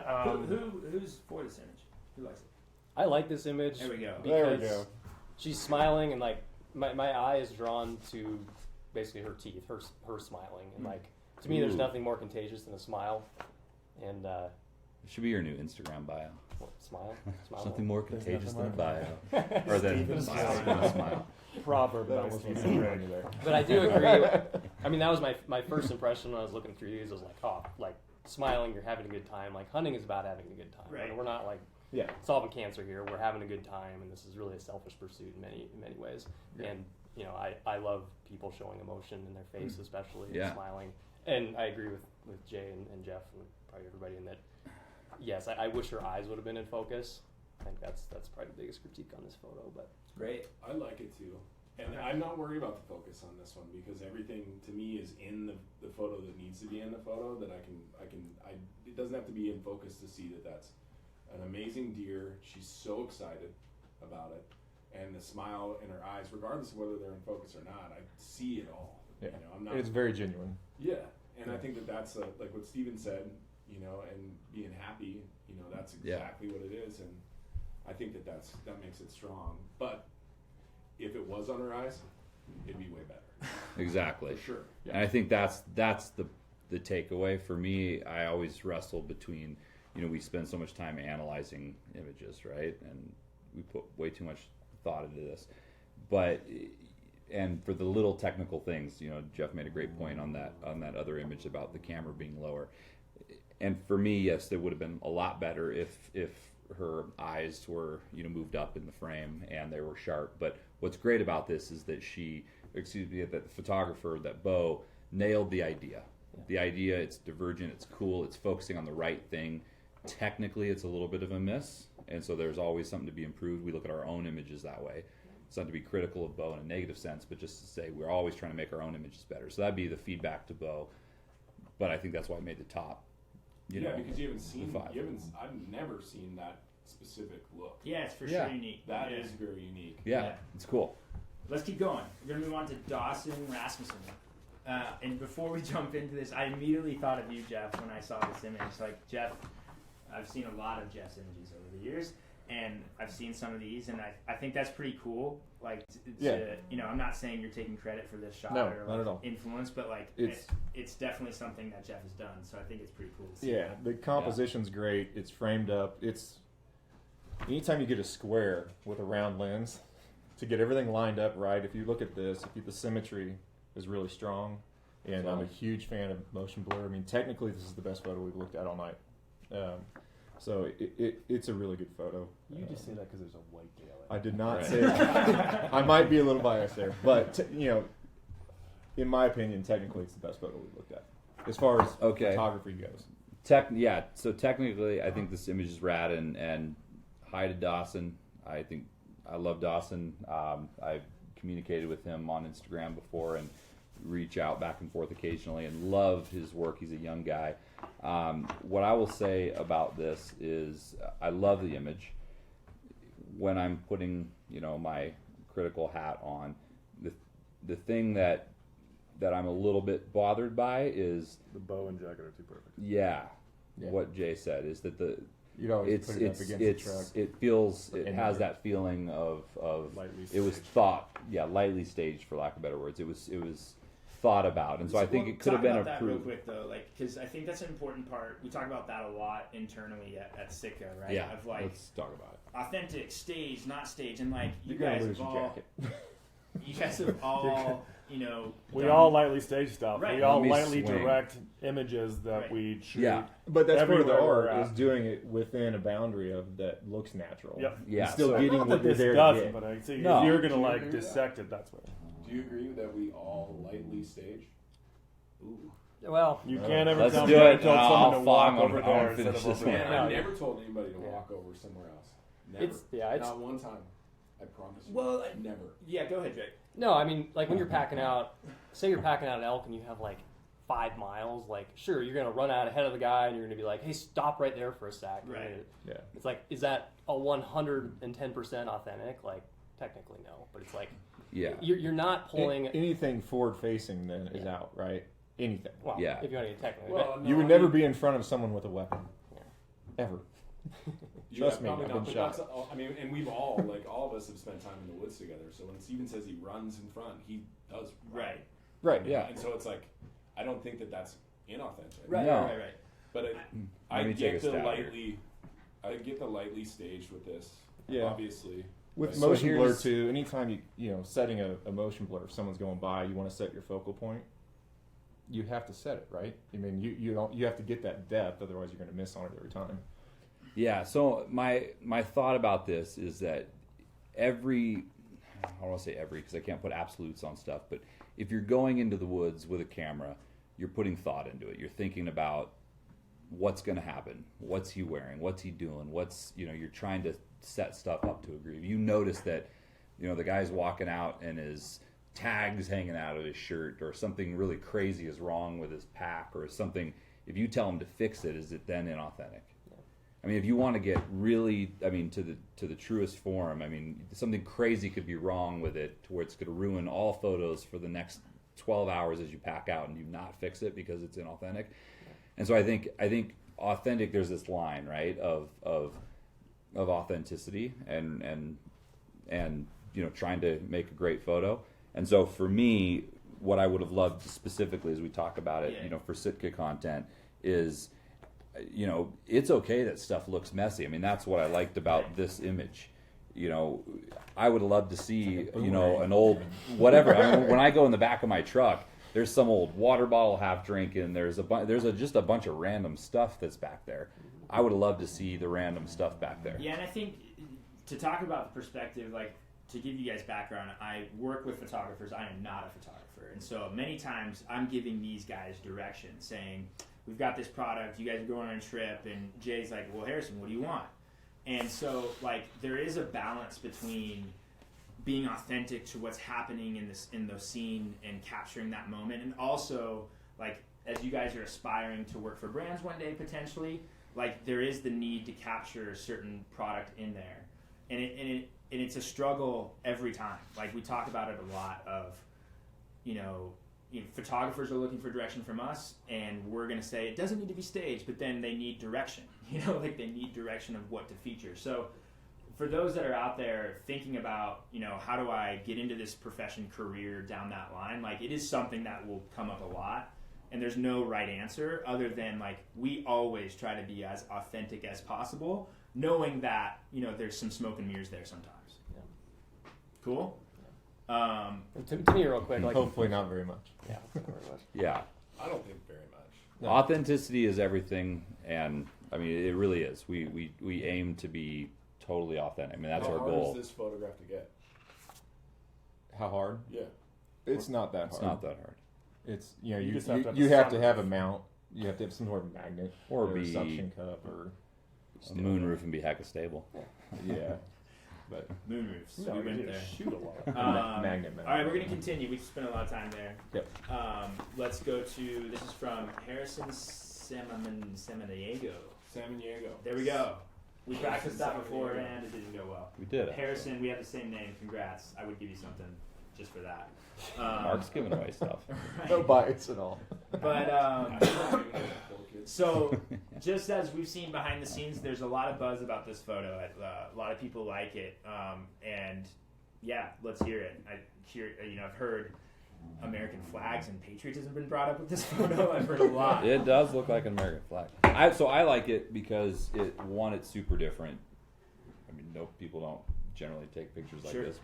Who's for this image? Who likes it? I like this image. There we go. There we because go. she's smiling, and like my eye is drawn to basically her teeth, her smiling, and like to me, there's Ooh. nothing more contagious than a smile. And It should be your new Instagram bio. what, smile. Something more contagious than a nothing bio. Or than Steven's bio smile. than a smile. proverb That by almost Stephen wasn't Gray. around you there. But I do agree. I mean, that was my first impression when I was looking through these. I was like, oh, like smiling, you're having a good time. Like hunting is about having a good time. Right. Like, we're not like Yeah. solving cancer here. We're having a good time, and this is really a selfish pursuit in many ways. Yeah. And you know, I love people showing emotion in their face, especially and Yeah. smiling. And I agree with Jay and Jeff and probably everybody in that. Yes, I wish her eyes would have been in focus. I think that's probably the biggest critique on this photo. But Great. I like it too. And I'm not worried about the focus on this one because everything to me is in the photo that needs to be in the photo that it doesn't have to be in focus to see that that's an amazing deer. She's so excited about it. And the smile in her eyes, regardless of whether they're in focus or not, I see it all. Yeah. You know, I'm not. It's very genuine. Yeah, and I think that's like what Steven said, you know, and being happy, you know, that's Yeah. exactly what it is, and I think that makes it strong. But if it was on her eyes, it'd be way better, Exactly. for sure. And I think that's the takeaway for me. I always wrestle between, you know, we spend so much time analyzing images, right? And we put way too much thought into this. But and for the little technical things, you know, Jeff made a great point on that other image about the camera being lower. And for me, yes, it would have been a lot better if her eyes were, you know, moved up in the frame and they were sharp. But what's great about this is that that the photographer, that Bo, nailed the idea. Yeah. The idea, it's divergent, it's cool, it's focusing on the right thing. Technically, it's a little bit of a miss, and so there's always something to be improved. We look at our own images that way. It's not to be critical of Bo in a negative sense, but just to say we're always trying to make our own images better. So that'd be the feedback to Bo. But I think that's why I made the top. because you haven't seen. the vibe. I've never seen that specific look. Yeah, it's for Yeah. sure unique. That is very unique. Yeah, it's cool. Let's keep going. We're gonna move on to Dawson Rasmussen. And before we jump into this, I immediately thought of you, Jeff, when I saw this image. Like, Jeff, I've seen a lot of Jeff's images over the years, and I've seen some of these, and I think that's pretty cool. Like, I'm not saying you're taking credit for this shot No, or not at all. influence, but like, it's definitely something that Jeff has done. So I think it's pretty cool to see. Yeah, the composition's great. It's framed up. It's anytime you get a square with a round lens, to get everything lined up right. If you look at this, the symmetry is really strong, and I'm a huge fan of motion blur. I mean, technically, this is the best photo we've looked at all night. So it's a really good photo. You just say that because there's a whitetail. I did not say that. I might be a little biased there, but in my opinion, technically, it's the best photo we've looked at as far as photography goes. So technically, I think this image is rad, and hi to Dawson. I love Dawson. I've communicated with him on Instagram before and reach out back and forth occasionally, and love his work. He's a young guy. What I will say about this is I love the image. When I'm putting, my critical hat on, the thing that I'm a little bit bothered by is The bow and jacket are too perfect. yeah. What Jay said is that You'd always put it up against the truck. It has that feeling of Lightly it was staged. thought, lightly staged, for lack of better words. It was thought about, and so I think it could have been talk about that real approved. quick though, like, because I think that's an important part. We talk about that a lot internally at Sitka, right? Yeah, Of like let's talk about it. authentic, stage, not stage, and like you You're gonna guys lose have your all, jacket. you guys have all, We done- all lightly stage stuff. Right. We all Let me lightly swing. direct images that Right. we shoot. Yeah. But that's part of the Everywhere we're art at. is doing it within a boundary of that looks natural. Yep. Yeah, And still so- getting Not what that you're this there to doesn't, get. but I see No. if you're gonna Do you like agree with dissect it, that's what. Do you agree that we all lightly stage? Ooh. Well, You can't ever Let's tell do me I it. told I'll someone to follow- walk I'm gonna- over I wanna there instead finish of this over one. there. Man, I've Yeah. never told anybody to Yeah. walk over somewhere else. Never. it's Not one time. I promise you. Well, Never. yeah, go ahead, Jake. no. I mean, like when you're packing out, say you're packing out an elk and you have like 5 miles. Like, sure, you're gonna run out ahead of the guy and you're gonna be like, "Hey, stop right there for a sec." Right. Yeah. It's like, is that a 110% authentic? Like, technically no, but it's like Yeah. you're not pulling. Anything forward facing then is out, right? Anything. Well, Yeah. if you want to get technical, Well, no, You would I never mean, be in front of someone with a weapon. Yeah. Ever. yeah, Trust me, probably I've not, been but that's shot. all- I mean, and we've all, like, all of us have spent time in the woods together. So when Steven says he runs in front, he does run. Right. Right, yeah. And so it's like, I don't think that that's inauthentic. Right. No. Right. Right. But I Let me take get a the stab here. lightly, I get the lightly staged with this. Yeah. Obviously. With So motion blur here's- too, anytime setting a motion blur, if someone's going by, you want to set your focal point, you have to set it, right? I mean, you have to get that depth, otherwise you're going to miss on it every time. Yeah, so my thought about this is that I don't want to say every because I can't put absolutes on stuff, but if you're going into the woods with a camera, you're putting thought into it. You're thinking about what's going to happen, what's he wearing, what's he doing, you're trying to set stuff up to agree. You notice that, the guy's walking out and his tags hanging out of his shirt, or something really crazy is wrong with his pack, or something. If you tell him to fix it, is it then inauthentic? I mean, if you want to get really, to the truest form, something crazy could be wrong with it to where it's going to ruin all photos for the next 12 hours as you pack out, and you not fix it because it's inauthentic. And so I think authentic. There's this line, right, of authenticity and trying to make a great photo. And so for me, what I would have loved specifically as we talk about it, for Sitka content is. It's okay that stuff looks messy. That's what I liked about this image. I would love to see, an old whatever. When I go in the back of my truck, there's some old water bottle half drinking. There's just a bunch of random stuff that's back there. I would love to see the random stuff back there. Yeah, and I think to talk about the perspective, like, to give you guys background, I work with photographers. I am not a photographer. And so many times I'm giving these guys direction, saying, we've got this product, you guys are going on a trip, and Jay's like, well, Harrison, what do you want? And so, like, there is a balance between being authentic to what's happening in the scene and capturing that moment, and also, like, as you guys are aspiring to work for brands one day potentially, like there is the need to capture a certain product in there, and it's a struggle every time. Like we talk about it a lot of, photographers are looking for direction from us, and we're going to say it doesn't need to be staged, but then they need direction. Like they need direction of what to feature. So for those that are out there thinking about, how do I get into this profession career down that line, like it is something that will come up a lot, and there's no right answer other than like we always try to be as authentic as possible, knowing that, there's some smoke and mirrors there sometimes. Yeah. Cool? To me, real quick, like Hopefully not very much. yeah, not very much. Yeah. I don't think very much. No. Authenticity is everything, and I mean it really is. We aim to be totally authentic. I mean that's How our hard goal. is this photograph to get? How hard? Yeah. It's not that hard. It's not that hard. It's You you just have to have you a have to sunroof. have a mount. You have to have some sort of magnet Or a be- suction cup or A moonroof and be hecka stable. yeah. But Moonroofs. No, we you went need there. to shoot a lot. magnet. All right, we're going to continue. We've spent a lot of time there. Yep. Let's go to, this is from Harrison Samaniego. Samaniego. There we go. We practiced that before and it didn't go well. We did it. Harrison, we have the same name. Congrats. I would give you something just for that. Mark's giving away stuff. No bites at all. But so, just as we've seen behind the scenes, there's a lot of buzz about this photo. A lot of people like it, and yeah, let's hear it. I've heard American flags and patriotism been brought up with this photo. I've heard a lot. It does look like an American flag. So I like it because it's super different. I mean, people don't generally take pictures like Sure. this.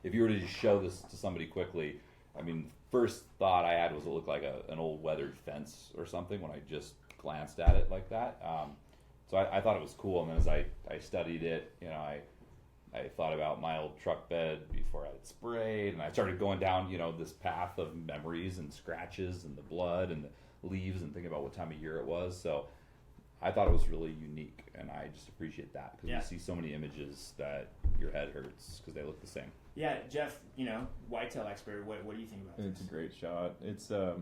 If you were to just show this to somebody quickly, I mean, first thought I had was it looked like an old weathered fence or something when I just glanced at it like that. So I thought it was cool, and then as I studied it, I thought about my old truck bed before I had sprayed, and I started going down, this path of memories and scratches and the blood and the leaves and thinking about what time of year it was. So I thought it was really unique, and I just appreciate that because Yeah. you see so many images that your head hurts because they look the same. Yeah, Jeff, whitetail expert. What do you think about It's a this? great shot. It's the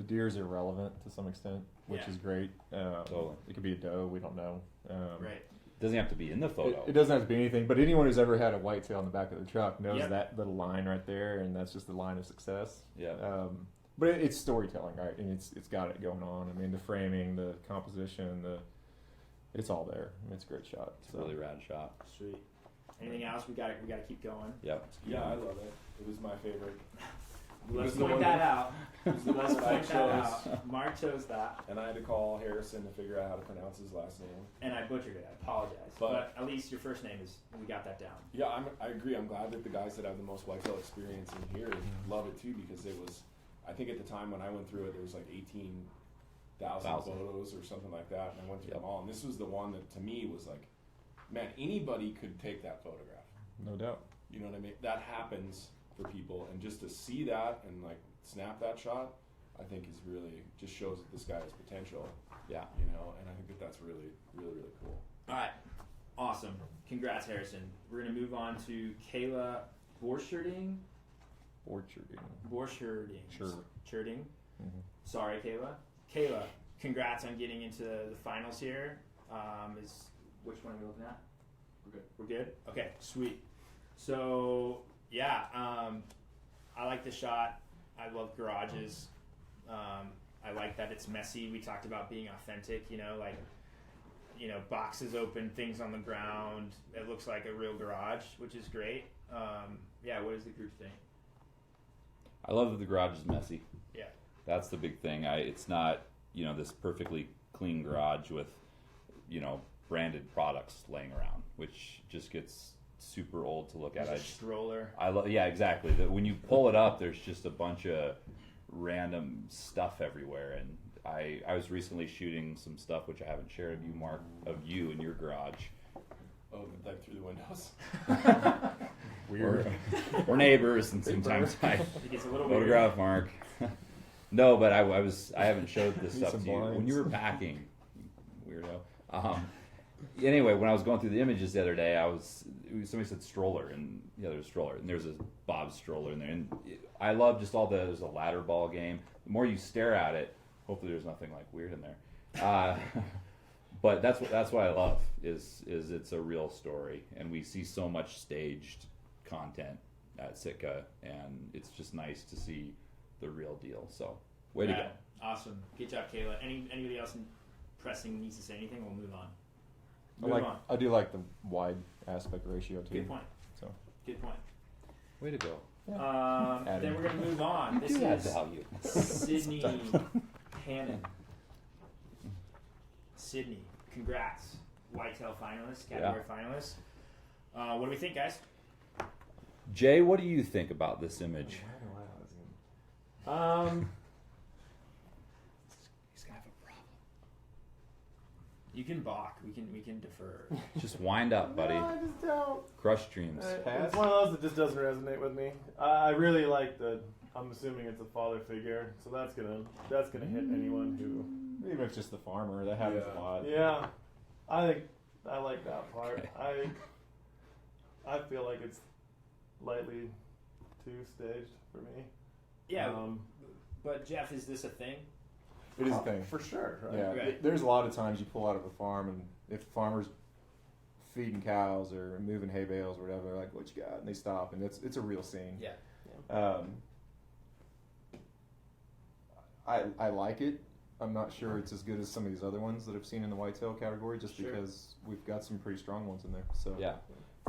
deer's irrelevant to some extent, which Yeah. is great. Totally. It could be a doe. We don't know. Right. Doesn't have to be in the photo. It doesn't have to be anything, but anyone who's ever had a whitetail on the back of the truck knows Yep. that little line right there, and that's just the line of success. Yeah. But it's storytelling, right? And it's got it going on. I mean, the framing, the composition, it's all there. I mean, it's a great shot. It's a really rad shot. Sweet. Anything else? We got to keep going. Yep. Yeah, I love it. It was my favorite. Let's was the point one that that- out. It was the Let's one that I point that chose. out. Mark chose that, And I had to call Harrison to figure out how to pronounce his last name. and I butchered it. I apologize. But- But at least your first name we got that down. Yeah, I agree. I'm glad that the guys that have the most whitetail experience in here love it too, because it was, I think at the time when I went through it, there was like 18,000 photos or something like that, and I went through them all. And this was the one that to me was like, man, anybody could take that photograph. No doubt. You know what I mean? That happens for people, and just to see that and like snap that shot, I think is really just shows that this guy has potential. Yeah. And I think that that's really, really, really cool. All right. Awesome. Congrats, Harrison. We're going to move on to Kayla Borcherding. Borcherding. Sure. Cherding. Mm-hmm. Sorry, Kayla. Kayla, congrats on getting into the finals here. Which one are we looking at? We're good. We're good? Okay, sweet. So, yeah, I like the shot. I love garages. I like that it's messy. We talked about being authentic, boxes open, things on the ground. It looks like a real garage, which is great. Yeah, what does the group think? I love that the garage is messy. Yeah. That's the big thing. It's not, this perfectly clean garage with, branded products laying around, which just gets super old to look at. There's a stroller. Yeah, exactly. When you pull it up, there's just a bunch of random stuff everywhere. And I was recently shooting some stuff, which I haven't shared of you, Mark, of you in your garage. Oh, like through the windows. Weird. We're neighbors, and sometimes I It gets a little weird. photograph Mark. No, but I haven't showed this Need stuff some to you. When blinds. you were packing, weirdo. anyway, when I was going through the images the other day, somebody said stroller, and yeah, there's a stroller, and there's a Bob stroller in there, and I love just there's a ladder ball game. The more you stare at it, hopefully there's nothing like weird in there. But that's what I love is it's a real story, and we see so much staged content at Sitka, and it's just nice to see the real deal. So way to go. Awesome. Good job, Kayla. Anybody else pressing needs to say anything? We'll move on. I do like the wide aspect ratio too. Good point. So good point. Way to go. Then we're going to move on. This do add is value. Sydney Hannon. Sydney, congrats. Whitetail finalist, category finalist. What do we think, guys? Jay, what do you think about this image? He's gonna have a problem. You can balk. We can defer. Just wind up, buddy. No, I just don't. Crush dreams. It's one of those that just doesn't resonate with me. I really like the. I'm assuming it's a father figure, so that's gonna hit anyone who. even if it's just the farmer, that happens a lot. Yeah, I think I like that part. Okay. I feel like it's lightly too staged for me. Yeah, but Jeff, is this a thing? It is a thing. For sure, right? Yeah, Right. there's a lot of times you pull out of a farm, and if the farmer's feeding cows or moving hay bales or whatever, they're like, "What you got?" And they stop, and it's a real scene. Yeah. I like it. I'm not sure it's as good as some of these other ones that I've seen in the whitetail category, just Sure. because we've got some pretty strong ones in there. So Yeah.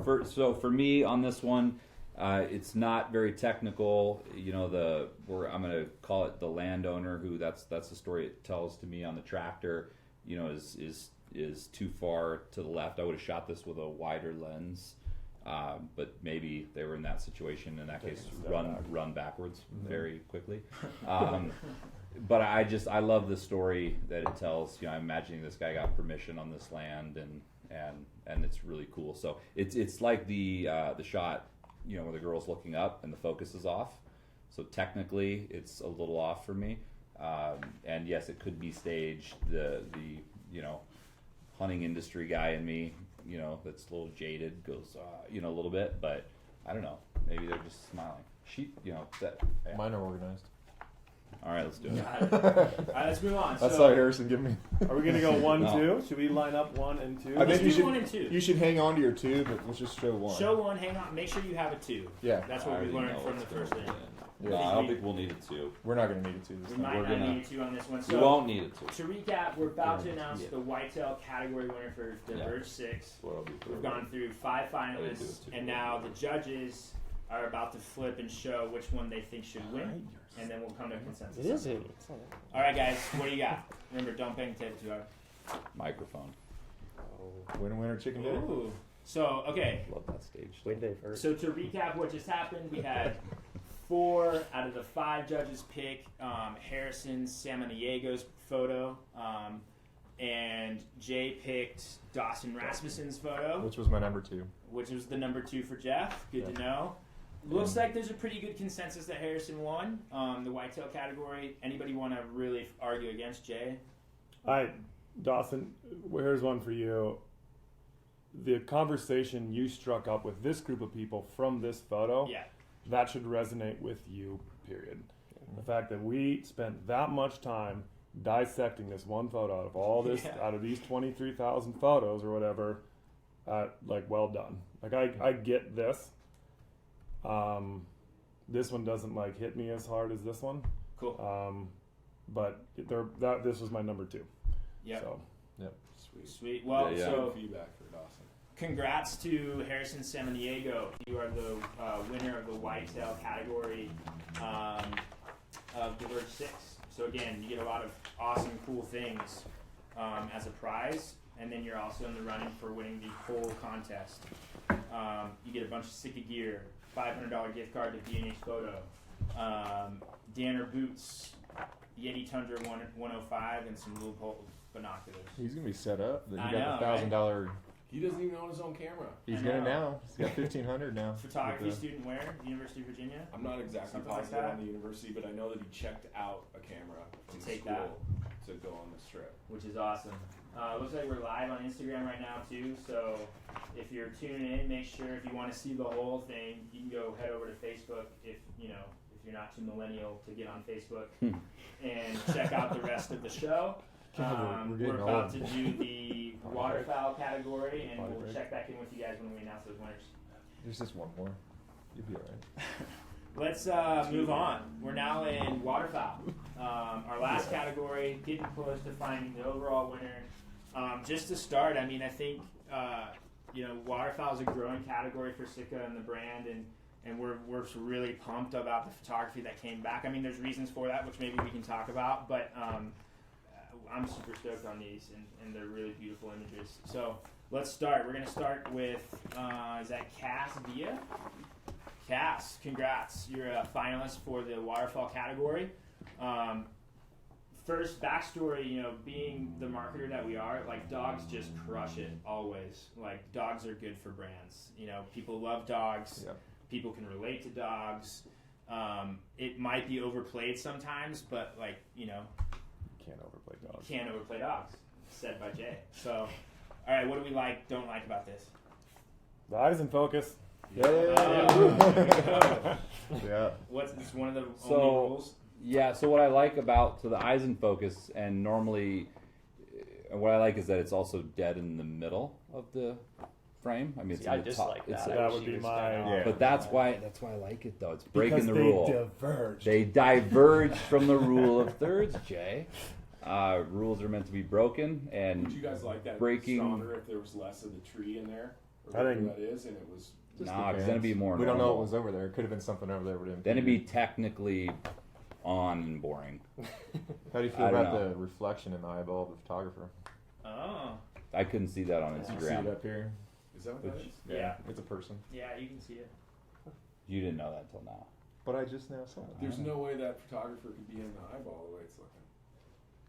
For me on this one, it's not very technical. You know, I'm going to call it the landowner who that's the story it tells to me on the tractor. You know, is too far to the left. I would have shot this with a wider lens, but maybe they were in that situation. In that case, run backwards very quickly. But I love the story that it tells. You know, I'm imagining this guy got permission on this land, and it's really cool. So it's like the shot, you know, where the girl's looking up and the focus is off. So technically, it's a little off for me. And yes, it could be staged. The you know, hunting industry guy in me, you know, that's a little jaded goes, you know, a little bit. But I don't know. Maybe they're just smiling. You know, that. Yeah. mine are organized. All right, let's do it. Got it. All right, let's move on. That's so, how Harrison give me. Are we gonna go 1, No. 2? Should we line up 1 and 2? I Let's think do 1 and 2. You should hang on to your two, but let's just show one. Show one, hang on, make sure you have a 2. Yeah. That's I what we already learned know from the what's gonna first thing. Yeah. No, I don't think we'll need it to. We're not going to need a two this We time. might We're not gonna- need a 2 on this one. We So, won't need it to. to recap, we're about to announce Yeah. the Whitetail category winner for Diverge 6. What I'll do for We've everybody. gone through 5 finalists, do it too. and now the judges are about to flip and show which one they think should win, and then we'll come to a consensus. It is on him. it. All right, guys, what do you got? Remember, don't bang the table too hard. Microphone. Winner, chicken dinner. Ooh. So, okay. Love that stage. Wait day first. So to recap what just happened, we had 4 out of the 5 judges pick Harrison Samoniego's photo, and Jay picked Dawson Rasmussen's photo, Which was my number 2. which was the number 2 for Jeff. Good to know. Looks like there's a pretty good consensus that Harrison won the whitetail category. Anybody want to really argue against Jay? All right, Dawson, here's one for you. The conversation you struck up with this group of people from this photo, Yeah. that should resonate with you, period. The fact that we spent that much time dissecting this one photo out of all this, Yeah. out of these 23,000 photos or whatever, like, well done. Like, I get this. This one doesn't, like, hit me as hard as this one. Cool. But this was my number 2. Yep. So. Sweet. Well, Yeah, yeah. so Feedback for Dawson. congrats to Harrison Samaniego. You are the winner of the whitetail category of Diverge 6. So again, you get a lot of awesome, cool things as a prize, and then you're also in the running for winning the whole contest. You get a bunch of Sitka gear, $500 gift card to B&H Photo, Danner boots, Yeti Tundra 105, and some loophole binoculars. He's going to be set up. Then I you got know, the $1,000. He doesn't even own his own camera. He's I going to know. now. He's got $1,500 now. Photography With the- student where? University of Virginia? I'm not exactly Something like positive that? on the university, but I know that he checked out a camera from take school to go on this trip. which is awesome. Looks like we're live on Instagram right now too, so if you're tuning in, make sure if you want to see the whole thing, you can go head over to Facebook if you're not too millennial to get on Facebook and check out the rest of the show. We're about to do the waterfowl category, and we'll check back in with you guys when we announce those winners. There's just one more. You'll be alright. Let's move on. We're now in waterfowl. Our last category, getting close to finding the overall winner. Just to start, I mean, I think waterfowl is a growing category for Sitka and the brand, and we're really pumped about the photography that came back. I mean, there's reasons for that, which maybe we can talk about, but I'm super stoked on these, and they're really beautiful images. So let's start. We're going to start with, is that Cass Villa? Cass, congrats. You're a finalist for the waterfowl category. First, backstory, being the marketer that we are, like, dogs just crush it always. Like, dogs are good for brands. People love dogs. Yep. People can relate to dogs. It might be overplayed sometimes, but, like, Can't overplay dogs. can't overplay dogs, said by Jay. So, all right, what do we don't like about this? The eyes in focus. Yeah. It's one of the So- only rules? Yeah, so what I like about the eyes in focus, and normally what I like is that it's also dead in the middle of the frame. I mean, it's See, in I the dislike top. It's that. like- That would be my. Yeah. but that's why I like it though. It's breaking Because the they rule. diverge. They diverge from the rule of thirds, Jay. Rules are meant to be broken, and Would you guys like that breaking. stronger if there was less of the tree in there? Or I whatever think- that is, and it was. Nah, because then it'd be more. We don't know normal. what was over there. It could have been something over there. Then it'd be technically on and boring. How do you feel I don't about know. the reflection in the eyeball of the photographer? Oh, I couldn't see that on You see it Instagram. up here? Is that what that is? Yeah. It's a person. yeah, you can see it. You didn't know that until now. But I just now saw it. There's no way that photographer could be in the eyeball the way it's looking.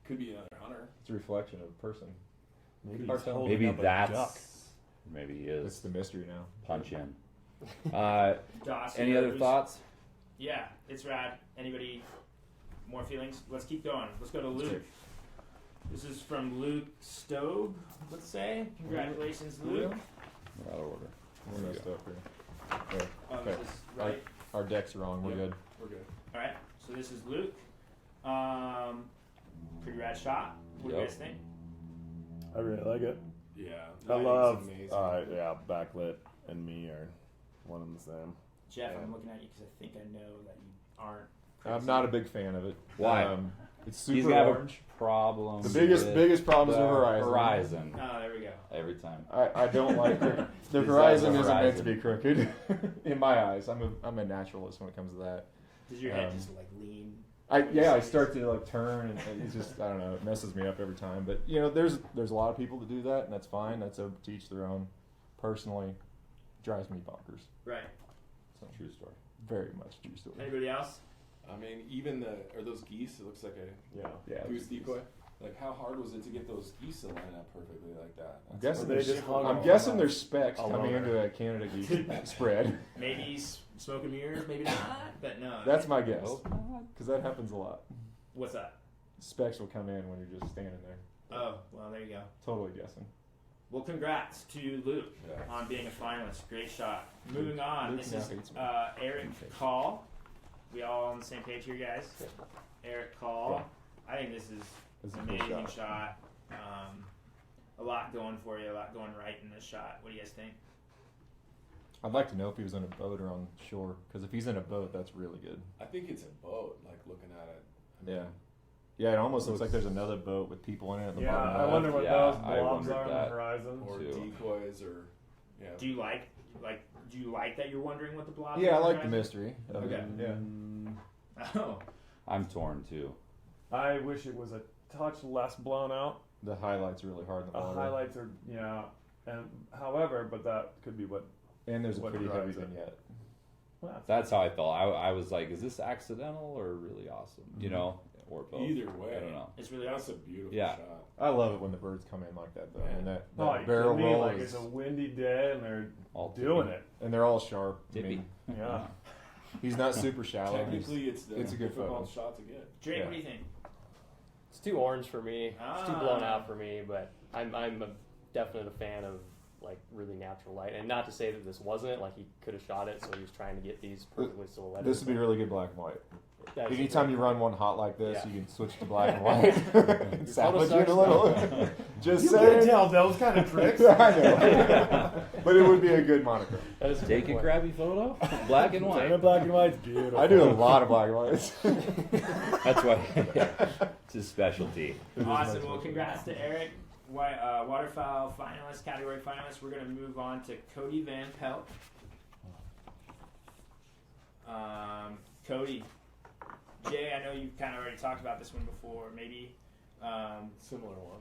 Could be another hunter. It's a reflection of a person. Maybe Hard he's to tell. holding Maybe up a duck. that's. Maybe he It's is. the mystery now. Punch in. Josh, Any other thoughts? Yeah, it's rad. Anybody more feelings? Let's keep going. Let's go to Luke. This is from Luke Stobe, let's say. Congratulations, Luke. We're out of order. We're There we messed go. up here. There. Oh, Okay. this is right. Our deck's wrong. We're Yep. good. We're good. All right. So this is Luke. Pretty rad shot. What do you Yep. guys think? I really like it. Yeah. I lighting's love. amazing. Backlit and me are one and the same. Jeff, Yeah. I'm looking at you because I think I know that you aren't. I'm crazy. not a big fan of it. Why? It's He's super gonna orange. have a problem. The biggest problem is the horizon. Horizon. Oh, there we go. Every time. I don't like it. The He's horizon got the isn't meant to horizon. be crooked. In my eyes, I'm a naturalist when it comes to that. Does your head Um, just like lean? I start to like turn, and it's just I don't know, it messes me up every time. But there's a lot of people that do that, and that's fine. That's to each their own. Personally, drives me bonkers. Right. So True story. very much true story. Anybody else? I mean, even are those geese? It looks like a Yeah. goose decoy. Like, how hard was it to get those geese to line up perfectly like that? I'm That's guessing They there's just hung I'm on guessing that there's specs alone. coming into a Canada geese spread. Maybe smoke and mirrors, maybe not. But no. That's my guess, Hope not. because that happens a lot. What's that? Specs will come in when you're just standing there. Oh, well, there you go. Totally guessing. Well, congrats to Luke Yeah. on being a finalist. Great shot. Moving on. Luke This now is hates me. Eric Call. We all on the same page here, guys? Eric Call. I think this is This is an a good amazing shot. shot. A lot going for you, a lot going right in this shot. What do you guys think? I'd like to know if he was in a boat or on shore, because if he's in a boat, that's really good. I think it's a boat. Like looking at it. Yeah. Yeah, it almost looks like there's another boat with people in it at the Yeah, bottom I left. wonder what Yeah, those I blobs wondered are on that. the horizon. Or Too. decoys, or yeah. Do you like that you're wondering what the blob Yeah, I is, like the guys? mystery. of it. Okay. Yeah. Oh. I'm torn too. I wish it was a touch less blown out. The highlights are really hard in the The water. highlights are and however, but that could be what. And there's a What pretty heavy drives it? vignette. Well, That's how I felt. I was like, is this accidental or really awesome? You Mhm. know, or both. Either way, I don't know. It's really That's awesome. a beautiful Yeah. shot. I love it when the birds come in like that, though. Yeah. And that no, you barrel kidding me? roll Like is, it's a windy day and they're All doing it. and they're all sharp. I Tippy. mean, Yeah. he's not super shallow. Technically, it's it's a good difficult photo. shot to get. Drake, Yeah. what do you think? It's too orange for me. It's too Ah. blown out for me. But I'm a definite a fan of like really natural light. And not to say that this wasn't like he could have shot it, so he was trying to get these perfectly silhouetted. This would be really good black and white. That is Anytime great. you run one hot like this, Yeah. you can switch to black and white. Salvage it a sucks little. Just You saying. can't tell those kind of tricks. I know. But it would be a good monochrome. That is a Take good a point. grabby photo, black and Turn white. it black and white's beautiful. I do a lot of black and whites. That's why it's his specialty. Awesome. Well, congrats to Eric, Waterfowl finalist, category finalist. We're going to move on to Cody Van Pelt. Cody, Jay, I know you've kind of already talked about this one before. Maybe, Similar one.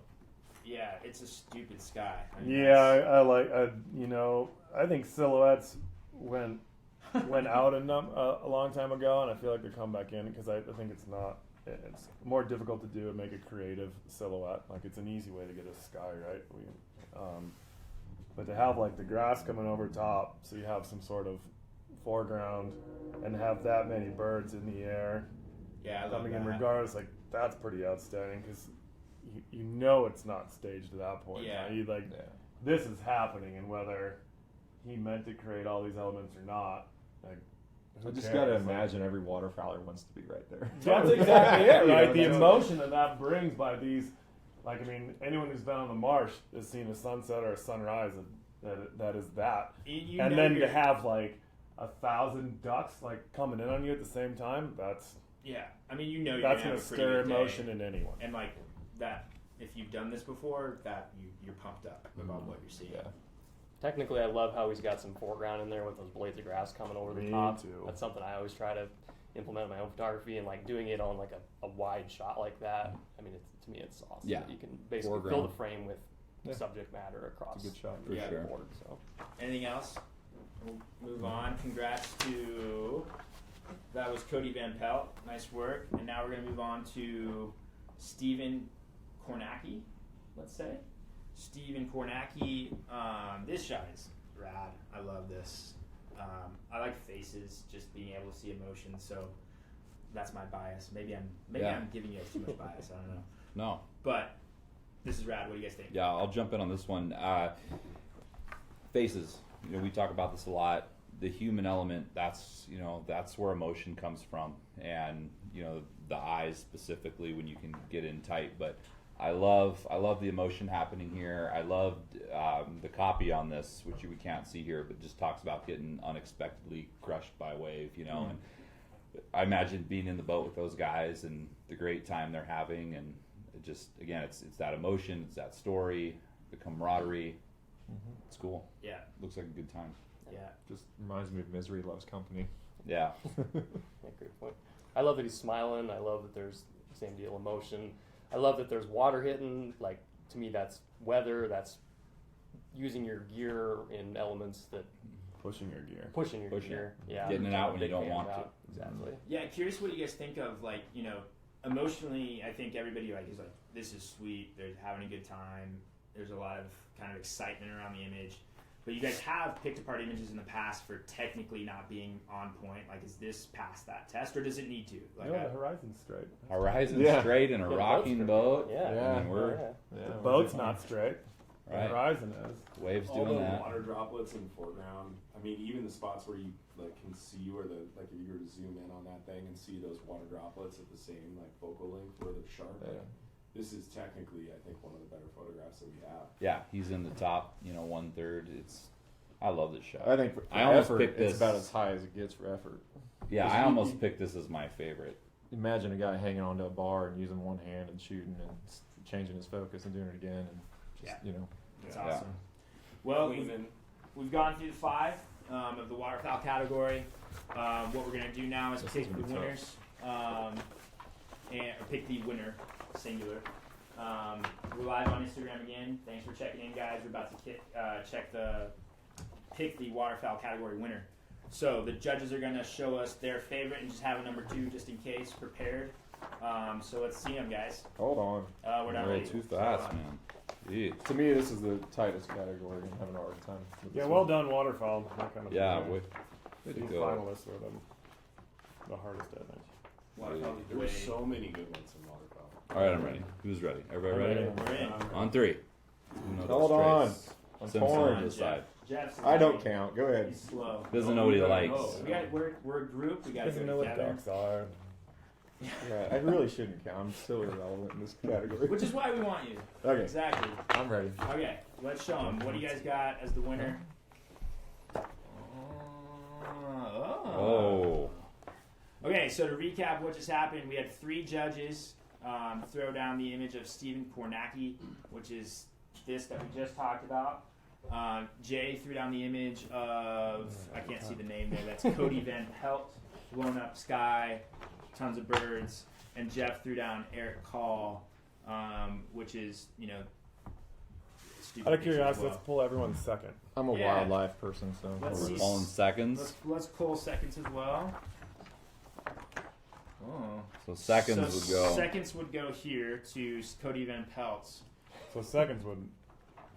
yeah, it's a stupid sky. I mean, Yeah, I like. I think silhouettes went out a long time ago, and I feel like they're coming back in because I think it's not. It's more difficult to do and make a creative silhouette. Like it's an easy way to get a sky right. But to have like the grass coming over top, so you have some sort of foreground, and have that many birds in the air yeah, I love coming in that. regardless, like that's pretty outstanding because you know it's not staged at that point. Yeah. You like this is happening, and whether he meant to create all these elements or not, like who I just cares? gotta Like, imagine every waterfowler wants to be right there. that's exactly it, You right? know, The that's- emotion that brings by these, like I mean, anyone who's been on the marsh has seen a sunset or a sunrise, that is that. You And know then to you're- have like 1,000 ducks like coming in on you at the same time, that's yeah, I mean, you know you're gonna gonna have a pretty stir good day. emotion in anyone. And like that, if you've done this before, that you're pumped up about what you're seeing. Yeah. Technically, I love how he's got some foreground in there with those blades of grass coming over the Me top. too. That's something I always try to implement in my own photography, and like doing it on like a wide shot like that. I mean, to me, it's awesome. Yeah. that you can basically fill Foreground. the frame with Yeah. subject matter across It's a good shot. For Yeah. sure. the board. So Anything else? We'll move on. Congrats to that was Cody Van Pelt. Nice work. And now we're gonna move on to Stephen Kornacki. Let's say Stephen Kornacki. This shot is rad. I love this. I like faces, just being able to see emotion. So that's my bias. Maybe Yeah. I'm giving you guys too much bias. I don't know. No. But this is rad. What do you guys think? Yeah, I'll jump in on this one. Faces. You know, we talk about this a lot. The human element, that's where emotion comes from. And, the eyes specifically when you can get in tight. But I love the emotion happening here. I loved the copy on this, which we can't see here, but just talks about getting unexpectedly crushed by a wave, And I imagine being in the boat with those guys and the great time they're having, and it just, again, it's that emotion, it's that story, the camaraderie. It's cool. Yeah. Looks like a good time. Yeah. Just reminds me of Misery Loves Company. Yeah. yeah, great point. I love that he's smiling. I love that there's the same deal emotion. I love that there's water hitting. Like to me, that's weather. That's using your gear in elements that Pushing your gear. pushing your Pushing gear. it. Yeah, Getting it I'm out a when you big don't fan want of to. that. Exactly. Yeah, curious what you guys think of, like, emotionally. I think everybody is like, this is sweet. They're having a good time. There's a lot of kind of excitement around the image. But you guys have picked apart images in the past for technically not being on point. Like, is this past that test, or does it need to? Like, No, the horizon's straight. Horizon Yeah. straight in a Yeah, the rocking boat's boat. Yeah. Yeah. I mean, we're Yeah. The boat's not straight. The right. horizon is. Waves All doing the that. water droplets in the foreground. I mean, even the spots where you can see where if you were to zoom in on that thing and see those water droplets at the same focal length where they're sharp. Yeah. This is technically, I think, one of the better photographs that we have. Yeah, he's in the top, 1/3. I love this shot. I think for I almost effort, picked it's this. about as high as it gets for effort. Yeah, Because I you- almost picked this as my favorite. Imagine a guy hanging onto a bar and using one hand and shooting and changing his focus and doing it again. And just, That's Yeah. awesome. Well, Cleaning. we've gone through the 5 of the waterfowl category. What we're going to do now is This pick is the gonna be tough. winners, or pick the winner, singular. We're live on Instagram again. Thanks for checking in, guys. We're about to pick the waterfowl category winner. So the judges are going to show us their favorite and just have a number 2 just in case prepared. So let's see them, guys. Hold on. We're not Roll ready. too fast, man. Jeez. To me, this is the tightest category. I'm having a hard time. With Yeah, this well one. done, Waterfowl. That kind of Yeah, thing. way to These go. finalists were the hardest, I think. Waterfowl There were way- so many good ones in waterfowl. All right, I'm ready. Who's ready? Everybody ready? We're in. On three. Who knows Hold those on. traits? I'm Simpson torn. on this side. Jeff's I don't lagging. count. Go ahead. He's slow. Doesn't know what he likes. We're a group. We got to Doesn't go know what together. ducks are. Yeah, I really shouldn't count. I'm still irrelevant in this category. Which is why we want you. Okay, Exactly. I'm ready. Okay, let's show them. What do you guys got as the winner? Oh. Okay, so to recap what just happened, we had 3 judges throw down the image of Stephen Kornacki, which is this that we just talked about. Jay threw down the image of, I can't see the name there, that's Cody Van Pelt, blown up sky, tons of birds. And Jeff threw down Eric Call, which is, stupid Out of picture as curiosity, well. let's pull everyone's second. I'm a Yeah. wildlife person, so Let's We're see. all in seconds. Let's pull seconds as well. Oh. So seconds would go. Seconds would go here to Cody Van Pelt's. So seconds would.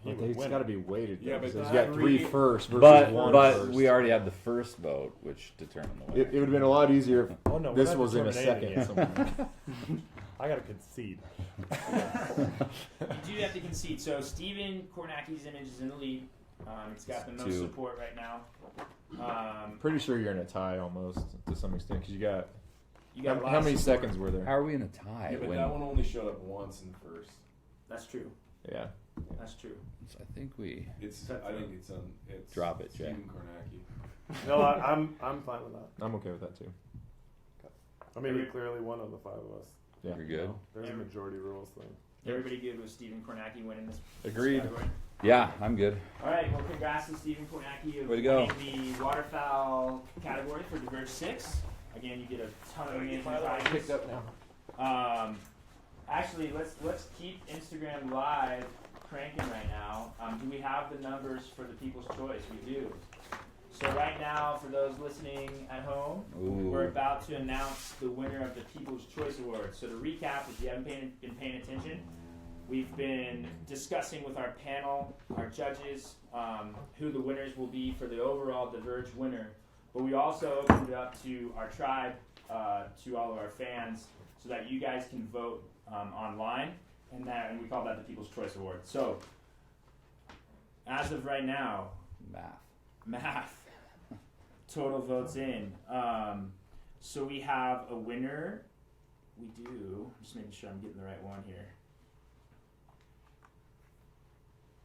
He But would it's win. got to be weighted. Yeah, though, but because that you got 3 three- first versus But 1 but first. we already had the first vote, which determined the winner. It would have been a lot easier if Oh no, we're this not was in a determining second. it yet. somewhere. I gotta concede. You do have to concede. So Stephen Kornacki's image is in the lead. It's got the most 2. support right now. Pretty sure you're in a tie almost to some extent because you got. You got a lot How of many support. seconds were there? How are we in a tie? Yeah, but when that one only showed up once in the first. That's true. Yeah. That's true. I think we I think it's Drop it, Jay. Stephen Kornacki. No, I'm fine with that. I'm okay with that too. I mean, we're clearly one of the 5 of us. Yeah. You're good. There's a majority rules thing. Everybody good with Stephen Kornacki winning this Agreed. category? Yeah, I'm good. All right. Well, congrats to Stephen Kornacki of Way to go. winning the Waterfowl category for Diverge 6. Again, you get a ton of amazing prizes. up now. Actually, let's keep Instagram Live cranking right now. Do we have the numbers for the People's Choice? We do. So right now, for those listening at home, Ooh. we're about to announce the winner of the People's Choice Award. So to recap, if you haven't been paying attention, we've been discussing with our panel, our judges, who the winners will be for the overall Diverge winner. But we also opened it up to our tribe, to all of our fans, so that you guys can vote online, and we call that the People's Choice Award. So, as of right now, math, total votes in. So we have a winner. We do. Just making sure I'm getting the right one here.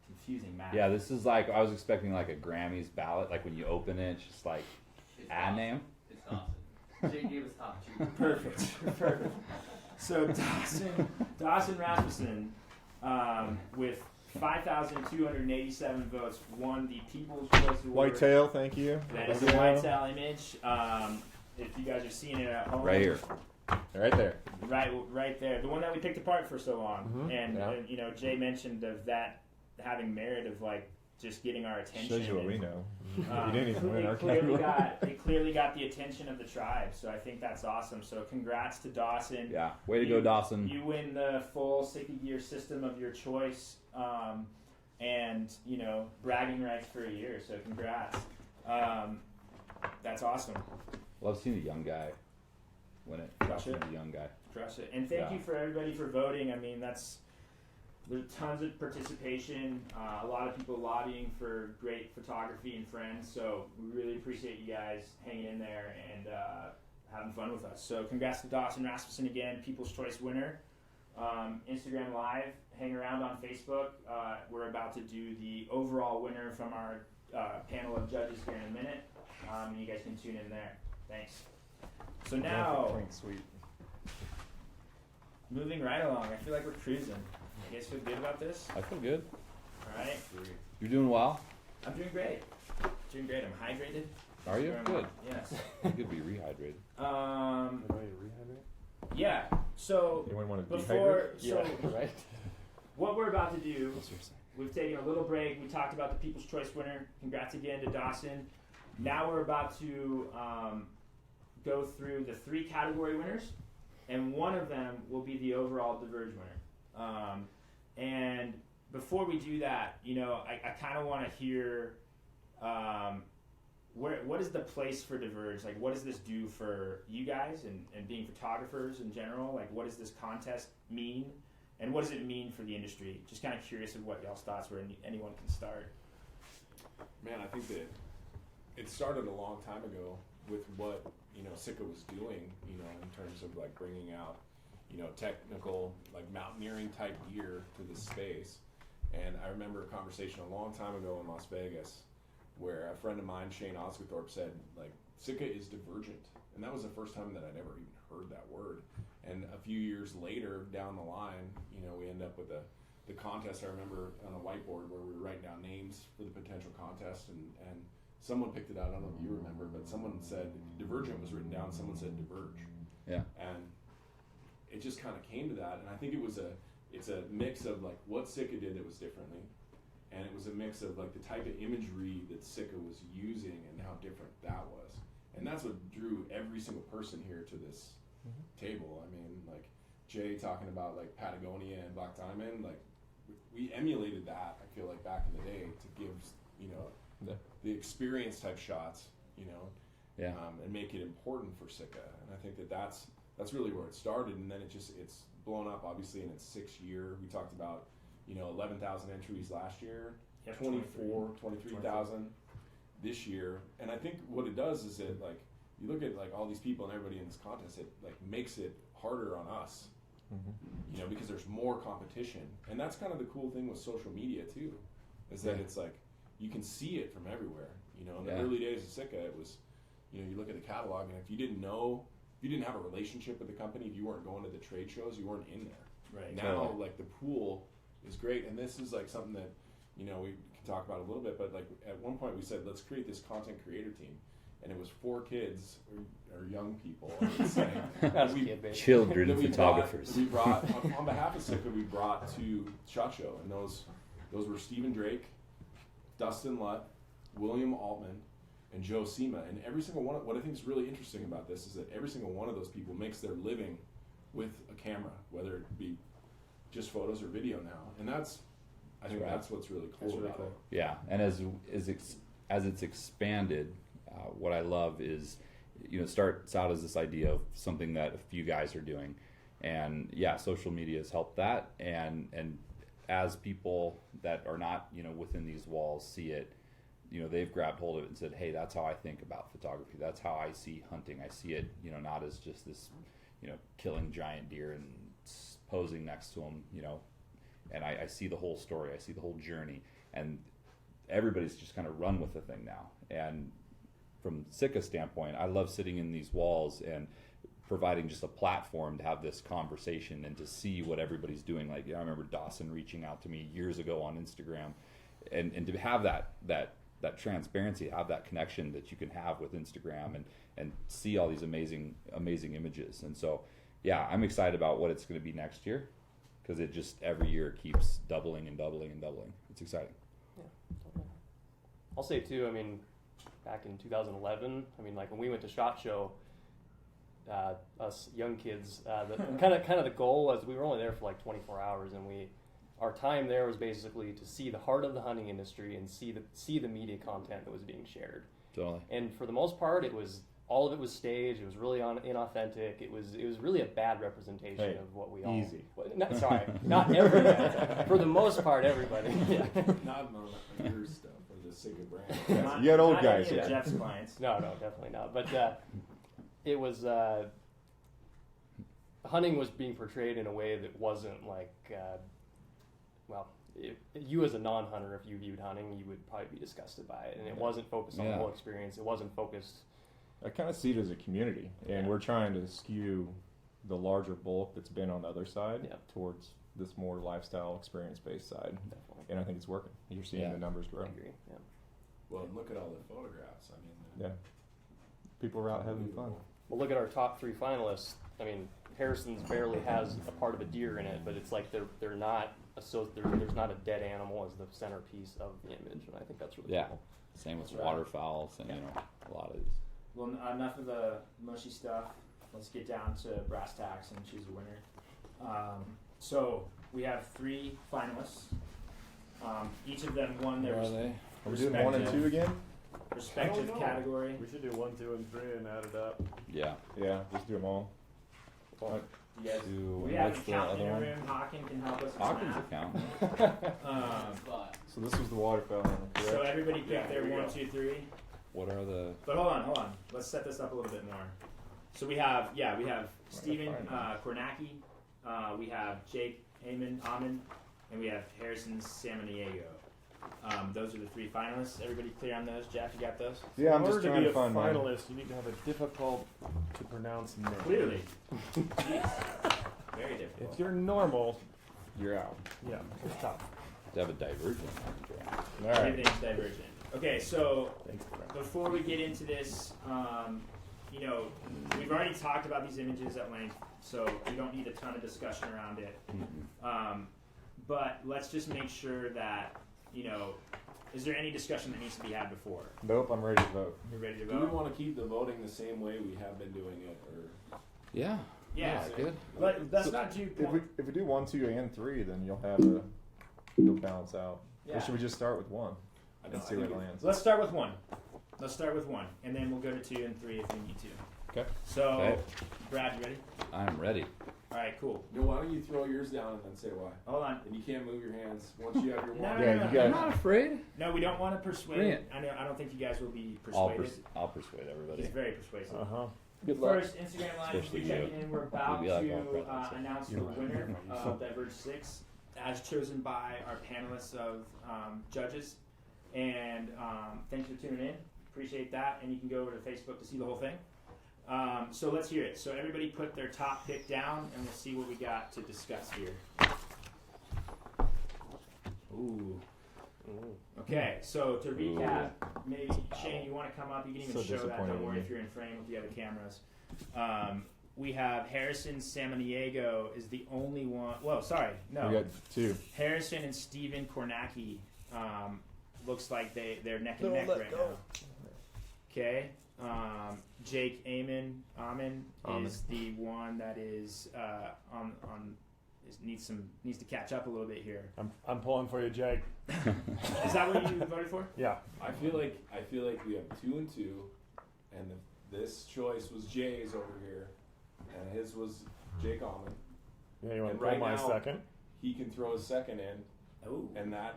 Confusing math. Yeah, this is like I was expecting like a Grammys ballot. Like when you open it, it's just like ad name. It's Dawson. Jay gave us top 2. Perfect. Perfect. So Dawson Rasmussen, with 5,287 votes, won the People's Choice Award. Whitetail, thank you. That is the Whitetail image. If you guys are seeing it at home, Right here. Right there. right there, the one that we picked apart for so long, Mhm. and, Yeah. and Jay mentioned of that having merit of like just getting our attention. Shows you what and, we know. Um, We didn't even win our They clearly got the attention of the tribe, so I think that's awesome. So congrats to Dawson. Yeah, way to go, Dawson. You win the full Sitka gear system of your choice, and bragging rights for a year. So congrats. That's awesome. Love seeing the young guy win it. Crush it. The young guy. Crush it. And thank you for everybody for voting. I mean, there's tons of participation, a lot of people lobbying for great photography and friends, so we really appreciate you guys hanging in there and having fun with us. So congrats to Dawson Rasmussen again, People's Choice winner. Instagram Live, hang around on Facebook. We're about to do the overall winner from our panel of judges here in a minute, and you guys can tune in there. Thanks. So now, Sweet. moving right along, I feel like we're cruising. You guys feel good about this? I feel good. All right. You're doing well. I'm doing great. Doing great. I'm hydrated. Are you? Very Good. much. Yes. You could be rehydrated. Yeah. So Anyone want to before, Right. what we're about to do, we've taken a little break. We talked about the People's Choice winner. Congrats again to Dawson. Now we're about to go through the 3 category winners, and one of them will be the overall Diverge winner. And before we do that, I kind of want to hear what is the place for Diverge? Like, what does this do for you guys and being photographers in general? Like, what does this contest mean? And what does it mean for the industry? Just kind of curious of what y'all's thoughts were, and anyone can start. Man, I think that it started a long time ago with what, Sitka was doing, in terms of like bringing out, technical, like mountaineering type gear to this space. And I remember a conversation a long time ago in Las Vegas where a friend of mine, Shane Osgothorpe, said, like, Sitka is divergent. And that was the first time that I'd ever even heard that word. And a few years later down the line, we end up with the contest. I remember on a whiteboard where we were writing down names for the potential contest, and someone picked it out. I don't know if you remember, but someone said Divergent was written down. Someone said Diverge. Yeah. And it just kind of came to that. And I think it's a mix of like what Sitka did that was differently, and it was a mix of like the type of imagery that Sitka was using and how different that was. And that's what drew every single person here to this table. I mean, like Jay talking about like Patagonia and Black Diamond, like we emulated that, I feel like, back in the day to give, the experience type shots, and make it important for Sitka. And I think that's really where it started. And then it's blown up obviously in its 6th year. We talked about, 11,000 entries last year, Yep, 23,000 this year. And I think what it does is it, like, you look at like all these people and everybody in this contest, it like makes it harder on us, because there's more competition. And that's kind of the cool thing with social media too, is that it's like you can see it from everywhere. In the early days of Sitka, it was, you look at the catalog, and if you didn't have a relationship with the company, if you weren't going to the trade shows, you weren't in there. Right. Now, like, the pool is great, and this is like something that, we can talk about a little bit, but like at one point we said, let's create this content creator team. And it was 4 kids, or young people, I would say. Children photographers. We brought on behalf of Sitka, we brought to SHOT Show, and those were Stephen Drake, Dustin Lutt, William Altman, and Joe Sema. And every single one, what I think is really interesting about this is that every single one of those people makes their living with a camera, whether it be just photos or video now. And that's what's really cool about it. Yeah, and as it's expanded, what I love is, it starts out as this idea of something that a few guys are doing, and social media has helped that, and as people that are not within these walls see it, they've grabbed hold of it and said, hey, that's how I think about photography, that's how I see hunting. I see it not as just this killing giant deer and posing next to them, and I see the whole story, I see the whole journey, and everybody's just kind of run with the thing now. And from Sitka's standpoint, I love sitting in these walls and providing just a platform to have this conversation and to see what everybody's doing. Like, I remember Dawson reaching out to me years ago on Instagram, and to have that transparency, have that connection that you can have with Instagram, and see all these amazing images. And so, I'm excited about what it's going to be next year, because it just every year keeps doubling and doubling and doubling. It's exciting. Yeah. I'll say too, back in 2011, like when we went to SHOT Show, us young kids, kind of the goal was, we were only there for like 24 hours, and our time there was basically to see the heart of the hunting industry and see the media content that was being shared. Totally. And for the most part, all of it was staged. It was really inauthentic. It was really a bad representation of what we all. Easy. Not everybody. For the most part, everybody. Yeah. Not your stuff or the Sitka brand. You had old not guys. Any of Jeff's clients. No, definitely not. But it was hunting was being portrayed in a way that wasn't like. You as a non-hunter, if you viewed hunting, you would probably be disgusted by it, and it wasn't focused on the whole experience. It wasn't focused. I kind of see it as a community, and we're trying to skew the larger bulk that's been on the other side towards this more lifestyle experience-based side. Definitely. And I think it's working. You're seeing the numbers grow. I agree. Yeah. Well, look at all the photographs. People are out having fun. Well, look at our top 3 finalists. Harrison's barely has a part of a deer in it, but it's like they're not. So there's not a dead animal as the centerpiece of the image, and I think that's really cool. Same with waterfowls and a lot of these. Well, enough of the mushy stuff. Let's get down to brass tacks and choose a winner. So we have 3 finalists. Each of them won their Are we doing 1 and 2 again? respective category. We should do 1, 2, and 3 and add it up. Yeah. Yeah, just do them all. You guys, Do, we have what's an the accountant in other the one? room. Hawken can help us with Hawkins math. account. But So this was the waterfowl one, correct? So everybody pick Yeah, their here we 1, go. 2, 3. What are the? But hold on. Let's set this up a little bit more. So we have Stephen Kornacki, we have Jake Amon, and we have Harrison Samaniego. Those are the 3 finalists. Everybody clear on those? Jeff, you got those? Yeah, I'm In just order trying to to be a find mine. finalist, you need to have a difficult to pronounce name. Clearly. Jeez. Very difficult. If you're normal, You're out. yeah, it's tough. To have a divergent. All right. Everything's divergent. Okay, so Thanks for that. before we get into this, we've already talked about these images at length, so we don't need a ton of discussion around it. But let's just make sure that, is there any discussion that needs to be had before? Nope, I'm ready to vote. You're ready to Do we vote? want to keep the voting the same way we have been doing it, or Yeah. Yeah. That's good. Let's not do. If we do 1, 2, and 3, then you'll balance out. Yeah. Or should we just start with 1 I know, and I see where it think lands? Let's start with 1. And then we'll go to 2 and 3 if we need to. Okay. So, Okay. Brad, you ready? I'm ready. All right, cool. No, why don't you throw yours down and then say why? Hold on. And you can't move your hands once you have your No, one. no, Yeah, no, you no, I'm got not afraid. No, we don't want to persuade. Bring it. I don't think you guys will be I'll persuaded. I'll persuade everybody. He's very persuasive. Uh-huh. Good luck. First, Instagram Live, Especially we check you. in. We're about We'll be like to all presents, so announce the you're right. winner of Diverge 6, as chosen by our panelists of judges. And thanks for tuning in. Appreciate that. And you can go over to Facebook to see the whole thing. So let's hear it. So everybody put their top pick down, and we'll see what we got to discuss here. Ooh. Okay, so to recap, maybe Shane, you want to come up? You can even So show that. disappointed Don't in worry me. if you're in frame with the other cameras. We have Harrison Samaniego is the only one. Well, sorry, no. We got 2. Harrison and Stephen Kornacki. Looks like they're neck and neck right now. Okay. Jake Amon is the one that is needs to catch up a little bit here. I'm pulling for you, Jake. Is that what you voted for? Yeah. I feel like we have 2 and 2, and this choice was Jay's over here, and his was Jake Almond. Yeah, you want And to right pull my now- second? He can throw his second in, Ooh. and that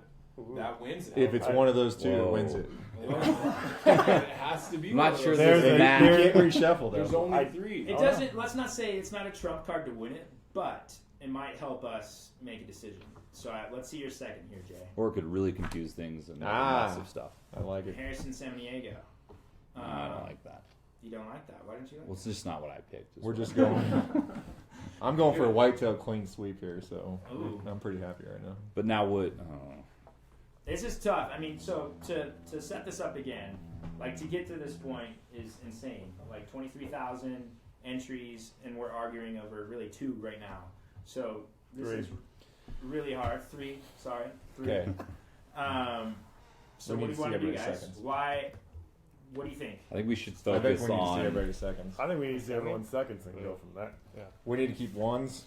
wins it. If it's one of those 2, Whoa. it wins it. It has to be. I'm one not of sure those. there's There's a a- match. You can't reshuffle There's though. only 3. It doesn't. Let's not say it's not a trump card to win it, but it might help us make a decision. So let's see your second here, Jay. Or it could really confuse things and massive stuff. I like it. Harrison Samaniego. I don't like that. You don't like that? Why don't you like Well, it's just not what I picked. is We're what just I'm- going. I'm going for a whitetail clean sweep here, so Ooh. I'm pretty happy right now. But now what? I don't know. This is tough. I mean, so to set this up again, like to get to this point is insane. Like 23,000 entries, and we're arguing over really 2 right now. So this 3. is really hard. 3, sorry, 3. Okay. So We what need do you to want to see do, everybody's guys? seconds. Why? What do you think? I think we should I think focus we need to see on, everybody's seconds. I think we need to see everyone's seconds and go from there. Yeah. We need to keep 1s.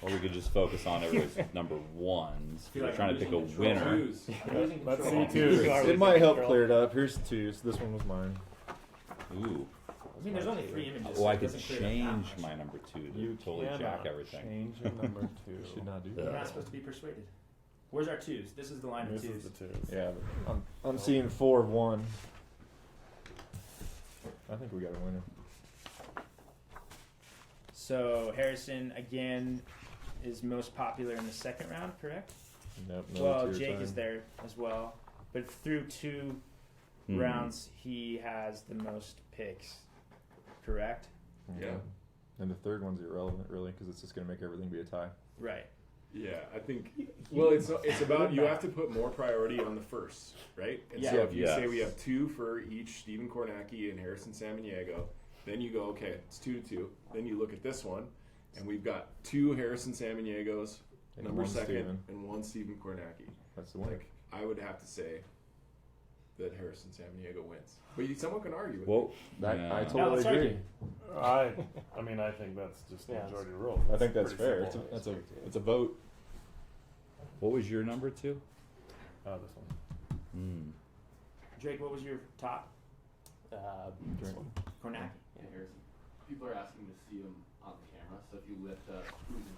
or we could just focus on everybody's number 1s. Feel We're like trying I'm to pick a losing control. winner. Twos. I'm losing Let's control. see 2. It might help clear it up. Here's 2. So this one was mine. Ooh. I mean, there's only 3 images. Oh, so I it could doesn't clear it up that change much. my number 2 to You totally jack cannot everything. change your number 2. You should not do You're that. not supposed to be persuaded. Where's our 2s? This is the line of This 2s. is the 2s. Yeah, but I'm seeing 4 of 1. I think we got a winner. So Harrison again is most popular in the second round, correct? Nope. Well, it's your Jake time. is there as well, but through 2 Mhm. rounds, he has the most picks, correct? Yeah. And the third one's irrelevant, really, because it's just going to make everything be a tie. Right. Yeah, I think. Well, it's about you have to put more priority on the first, right? And so Yeah. if you Yes. say we have 2 for each Stephen Kornacki and Harrison Samaniego, then you go, okay, it's 2-2. Then you look at this one, and we've got 2 Harrison Samaniegos, And number 1 second, Steven. and 1 Stephen Kornacki. That's the winner. Like, I would have to say that Harrison Samaniego wins. But someone can argue with Well, That, yeah. I Now, totally let's agree. I mean, I think that's just the Yeah, majority rule. I think that's pretty fair. simple. It's a vote. What was your number 2? This one. Hmm. Drake, what was your top? This one. Kornacki. Hey, Harrison. People are asking to see them on camera, so if you lift up, who's in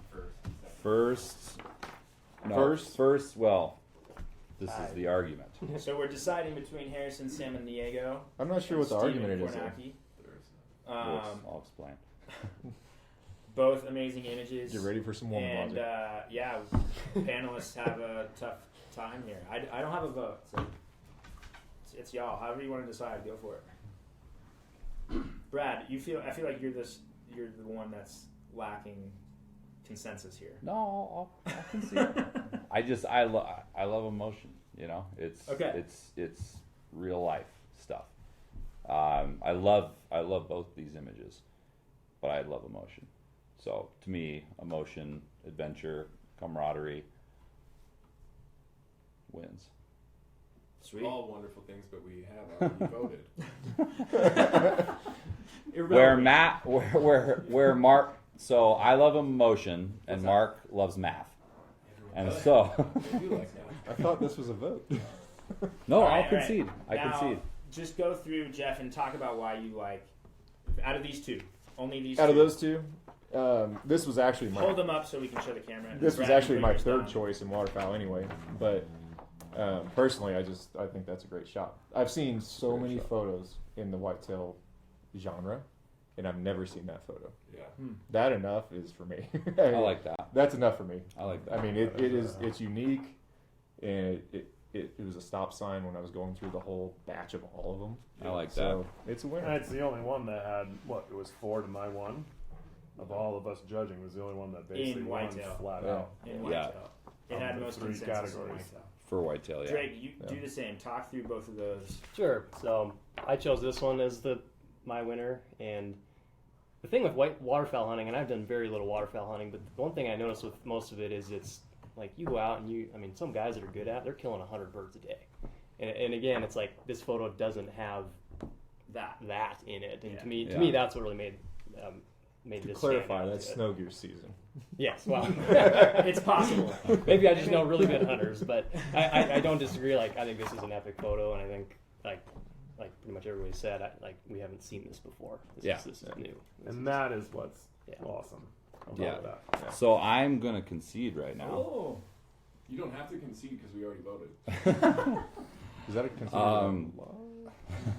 first? First. Well, this is the argument. So we're deciding between Harrison, Sam, and Diego. I'm not sure what the Steven argument is. Though. Kornacki. I'll explain. Both amazing images. Get ready for some woman And logic. yeah, panelists have a tough time here. I don't have a vote, so it's y'all. However you want to decide, go for it. Brad, I feel like you're the one that's lacking consensus here. No, I'll concede. I love emotion. You know, it's real life stuff. I love both these images, but I love emotion. So to me, emotion, adventure, camaraderie wins. Sweet. All wonderful things, but we have already voted. Where Mark. So I love emotion, and Mark loves math, and so. I do like that. I thought this was a vote. No, All right, I'll concede. all right. I Now, concede. Just go through, Jeff, and talk about why you like, out of these two, only these Out two. of those two, this was actually Hold my them up so we can show the camera. this was Brad, actually you my put yours third down. choice in waterfowl anyway. But personally, I think that's a great shot. I've seen so Great many shot. photos in the whitetail genre, and I've never seen that photo. Yeah. That enough is for me. I like that. That's enough for me. I like that. I mean, it's unique, and it was a stop sign when I was going through the whole batch of all of them. I like So it's a winner. And it's the only one that had it was 4 to my 1. Of all of us judging, it was the only one that basically In won whitetail. flat Yeah. out. In Yeah. whitetail. It Of had the most 3 consensus in categories. whitetail. For whitetail, yeah. Drake, you Yeah. do the same. Talk through both of those. Sure. So I chose this one as my winner, and the thing with waterfowl hunting, and I've done very little waterfowl hunting, but the one thing I noticed with most of it is it's like you go out and some guys that are good at, they're killing 100 birds a day, and again, it's like this photo doesn't have that in it, and Yeah. to me, Yeah. that's what really made To this clarify, stand out that's to it. snow goose season. Yes, well, It's possible. maybe I just know really good hunters, but I don't disagree. Like I think this is an epic photo, and I think like pretty much everybody said, we haven't seen this before. This is new. And that is what's Yeah. awesome about Yeah. that. So I'm gonna concede right now. Oh. You don't have to concede because we already voted. Is that a considered?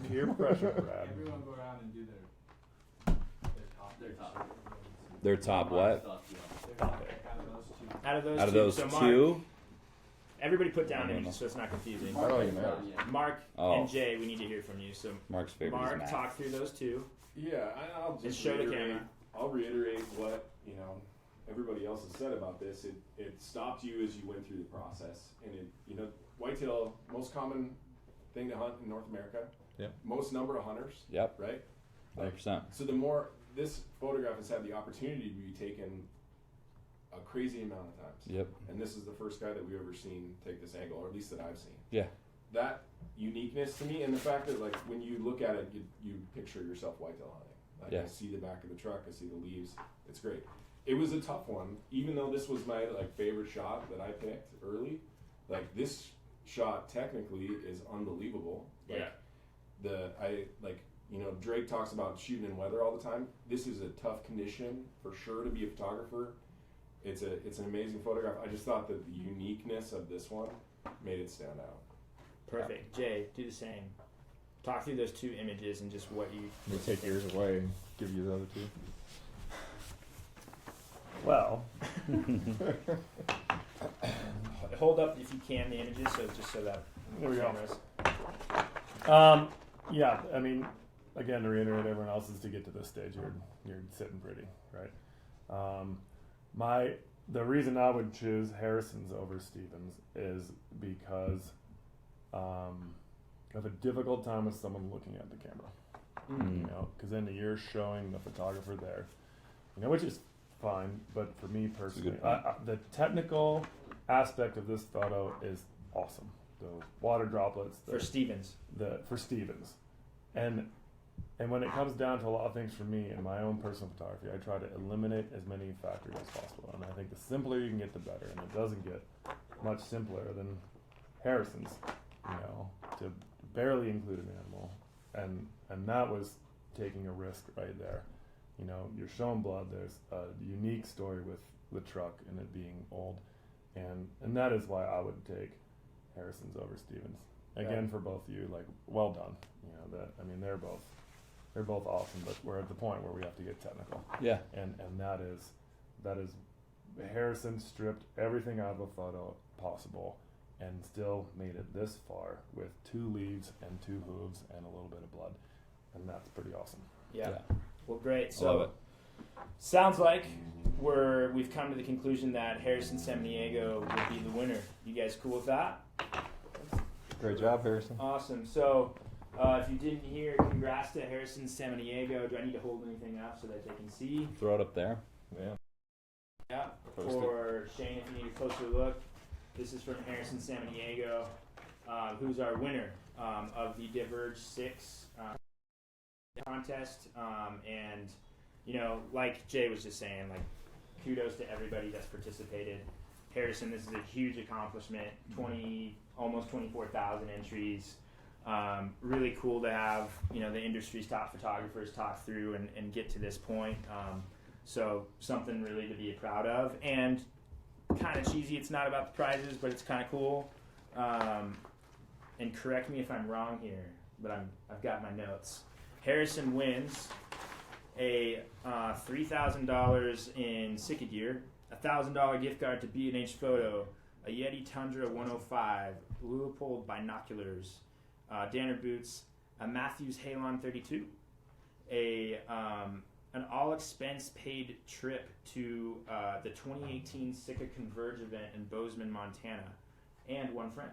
Peer pressure, Brad. Everyone go around and do their top. Their top what? Out of those Out of two. those So Mark, two, everybody put down I don't images so it's not confusing. I don't even know. Mark Oh. and Jay, we need to hear from you. So Mark's favorite is Mark, math. talk through those two. Yeah, I'll And just show the reiterate. camera. I'll reiterate what everybody else has said about this. It stopped you as you went through the process, and whitetail, most common thing to hunt in North America. Yeah. Most number of hunters. Yep, Right. 100%. So the more this photograph has had the opportunity to be taken a crazy amount of times. Yep. And this is the first guy that we've ever seen take this angle, or at least that I've seen. Yeah. That uniqueness to me, and the fact that like when you look at it, you picture yourself whitetail hunting. Like Yeah. I see the back of the truck, I see the leaves. It's great. It was a tough one, even though this was my favorite shot that I picked early. Like this shot technically is unbelievable. Like, Drake talks about shooting in weather all the time. This is a tough condition for sure to be a photographer. It's an amazing photograph. I just thought that the uniqueness of this one made it stand out. Perfect. Jay, do the same. Talk through those two images and just what you. Let me take yours away and give you the other two. Well, Hold up if you can the images, so that There we go. cameras. yeah, I mean, again, to reiterate everyone else's, to get to this stage, you're sitting pretty, right? The reason I would choose Harrison's over Stevens is because I have a difficult time with someone looking at the camera, Mm. because then you're showing the photographer there, which is fine, but for me personally, good point. the technical aspect of this photo is awesome. The water droplets, For Stevens. for Stevens, and when it comes down to a lot of things for me in my own personal photography, I try to eliminate as many factors as possible, and I think the simpler you can get, the better. And it doesn't get much simpler than Harrison's, to barely include an animal, and that was taking a risk right there. You know, you're showing blood. There's a unique story with the truck and it being old, and that is why I would take Harrison's over Stevens. Again, for both of you, like, well done. You know, that, I mean, they're both awesome, but we're at the point where we have to get technical. Yeah. And that is Harrison stripped everything out of a photo possible and still made it this far with 2 leaves and 2 hooves and a little bit of blood, and that's pretty awesome. Yeah. Well, great. I love So it. sounds like we've come to the conclusion that Harrison Samaniego would be the winner. You guys cool with that? Great job, Harrison. Awesome. So if you didn't hear, congrats to Harrison Samaniego. Do I need to hold anything up so that they can see? Throw it up there. Yeah. Yeah. Post it. For Shane, if you need a closer look, this is from Harrison Samaniego, who's our winner of the Diverge 6 contest. And, you know, like Jay was just saying, like, kudos to everybody that's participated. Harrison, this is a huge accomplishment. Almost 24,000 entries. Really cool to have, you know, the industry's top photographers talk through and get to this point. So something really to be proud of, and kind of cheesy. It's not about the prizes, but it's kind of cool. And correct me if I'm wrong here, but I've got my notes. Harrison wins a $3,000 in Sitka gear, $1,000 gift card to B&H Photo, a Yeti Tundra 105, Leupold binoculars, Danner boots, a Matthews Halon 32, an all-expense paid trip to the 2018 Sitka Converge event in Bozeman, Montana, and one friend.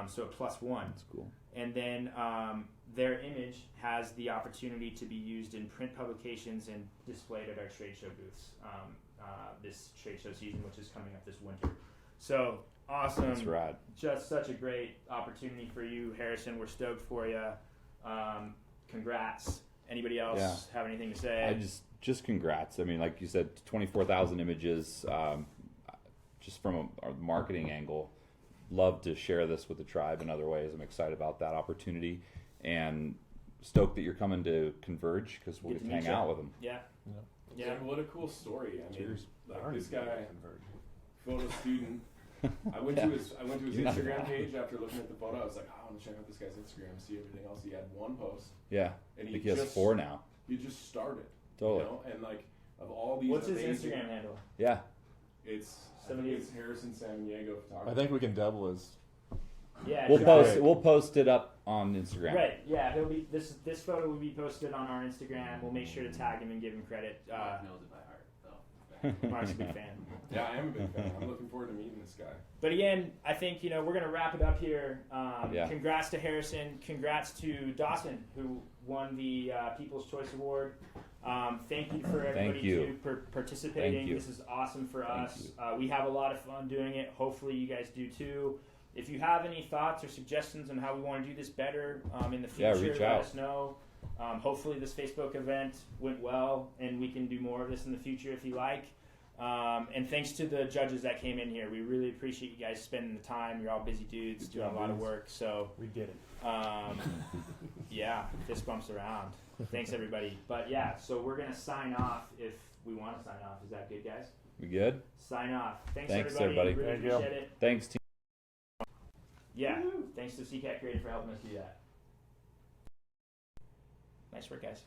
So a +1. That's cool. And then their image has the opportunity to be used in print publications and displayed at our trade show booths this trade show season, which is coming up this winter. So awesome. That's rad. Just such a great opportunity for you, Harrison. We're stoked for you. Congrats. Anybody else have anything to say? I just congrats. I mean, like you said, 24,000 images. Just from a marketing angle, love to share this with the tribe in other ways. I'm excited about that opportunity, and stoked that you're coming to Converge because we'll Get get to to meet hang you. out with them. Yeah. Yeah, what a cool story. I mean, Cheers. like this guy, photo student. I went to his You're not Instagram wrong. page after looking at the photo. I was like, I want to check out this guy's Instagram, see everything else. He had one post, Yeah, and I think he has 4 now. He just started. Totally. You know? And like of all these, What's his amazing- Instagram handle? Yeah. It's Somebody- it's Harrison Samaniego photography. I think we can double his. Yeah. We'll sure. post. We'll post it up on Instagram. Right. Yeah. He'll be this photo will be posted on our Instagram. We'll make sure to tag him and give him credit. Mark knows it by heart, so. Mark's a big fan. Yeah, I am a big fan. I'm looking forward to meeting this guy. But again, I think we're gonna wrap it up here. Yeah. Congrats to Harrison. Congrats to Dawson, who won the People's Choice Award. Thank you for everybody you. for participating. Thank you. This is awesome for Thank us. We have a lot of fun doing it. Hopefully, you guys do too. If you have any thoughts or suggestions on how we want to do this better in the future, reach let out. us know. Hopefully, this Facebook event went well, and we can do more of this in the future if you like. And thanks to the judges that came in here. We really appreciate you guys spending the time. You're all busy dudes doing a lot of work. So, We did it. yeah, fist bumps around. Thanks, everybody. But yeah, so we're going to sign off if we want to sign off. Is that good, guys? We good? Sign off. Thanks Thanks, everybody. everybody. Really Thank you. appreciate it. Thanks, team. Yeah, thanks to Seacat Creative for helping us do that. Nice work, guys.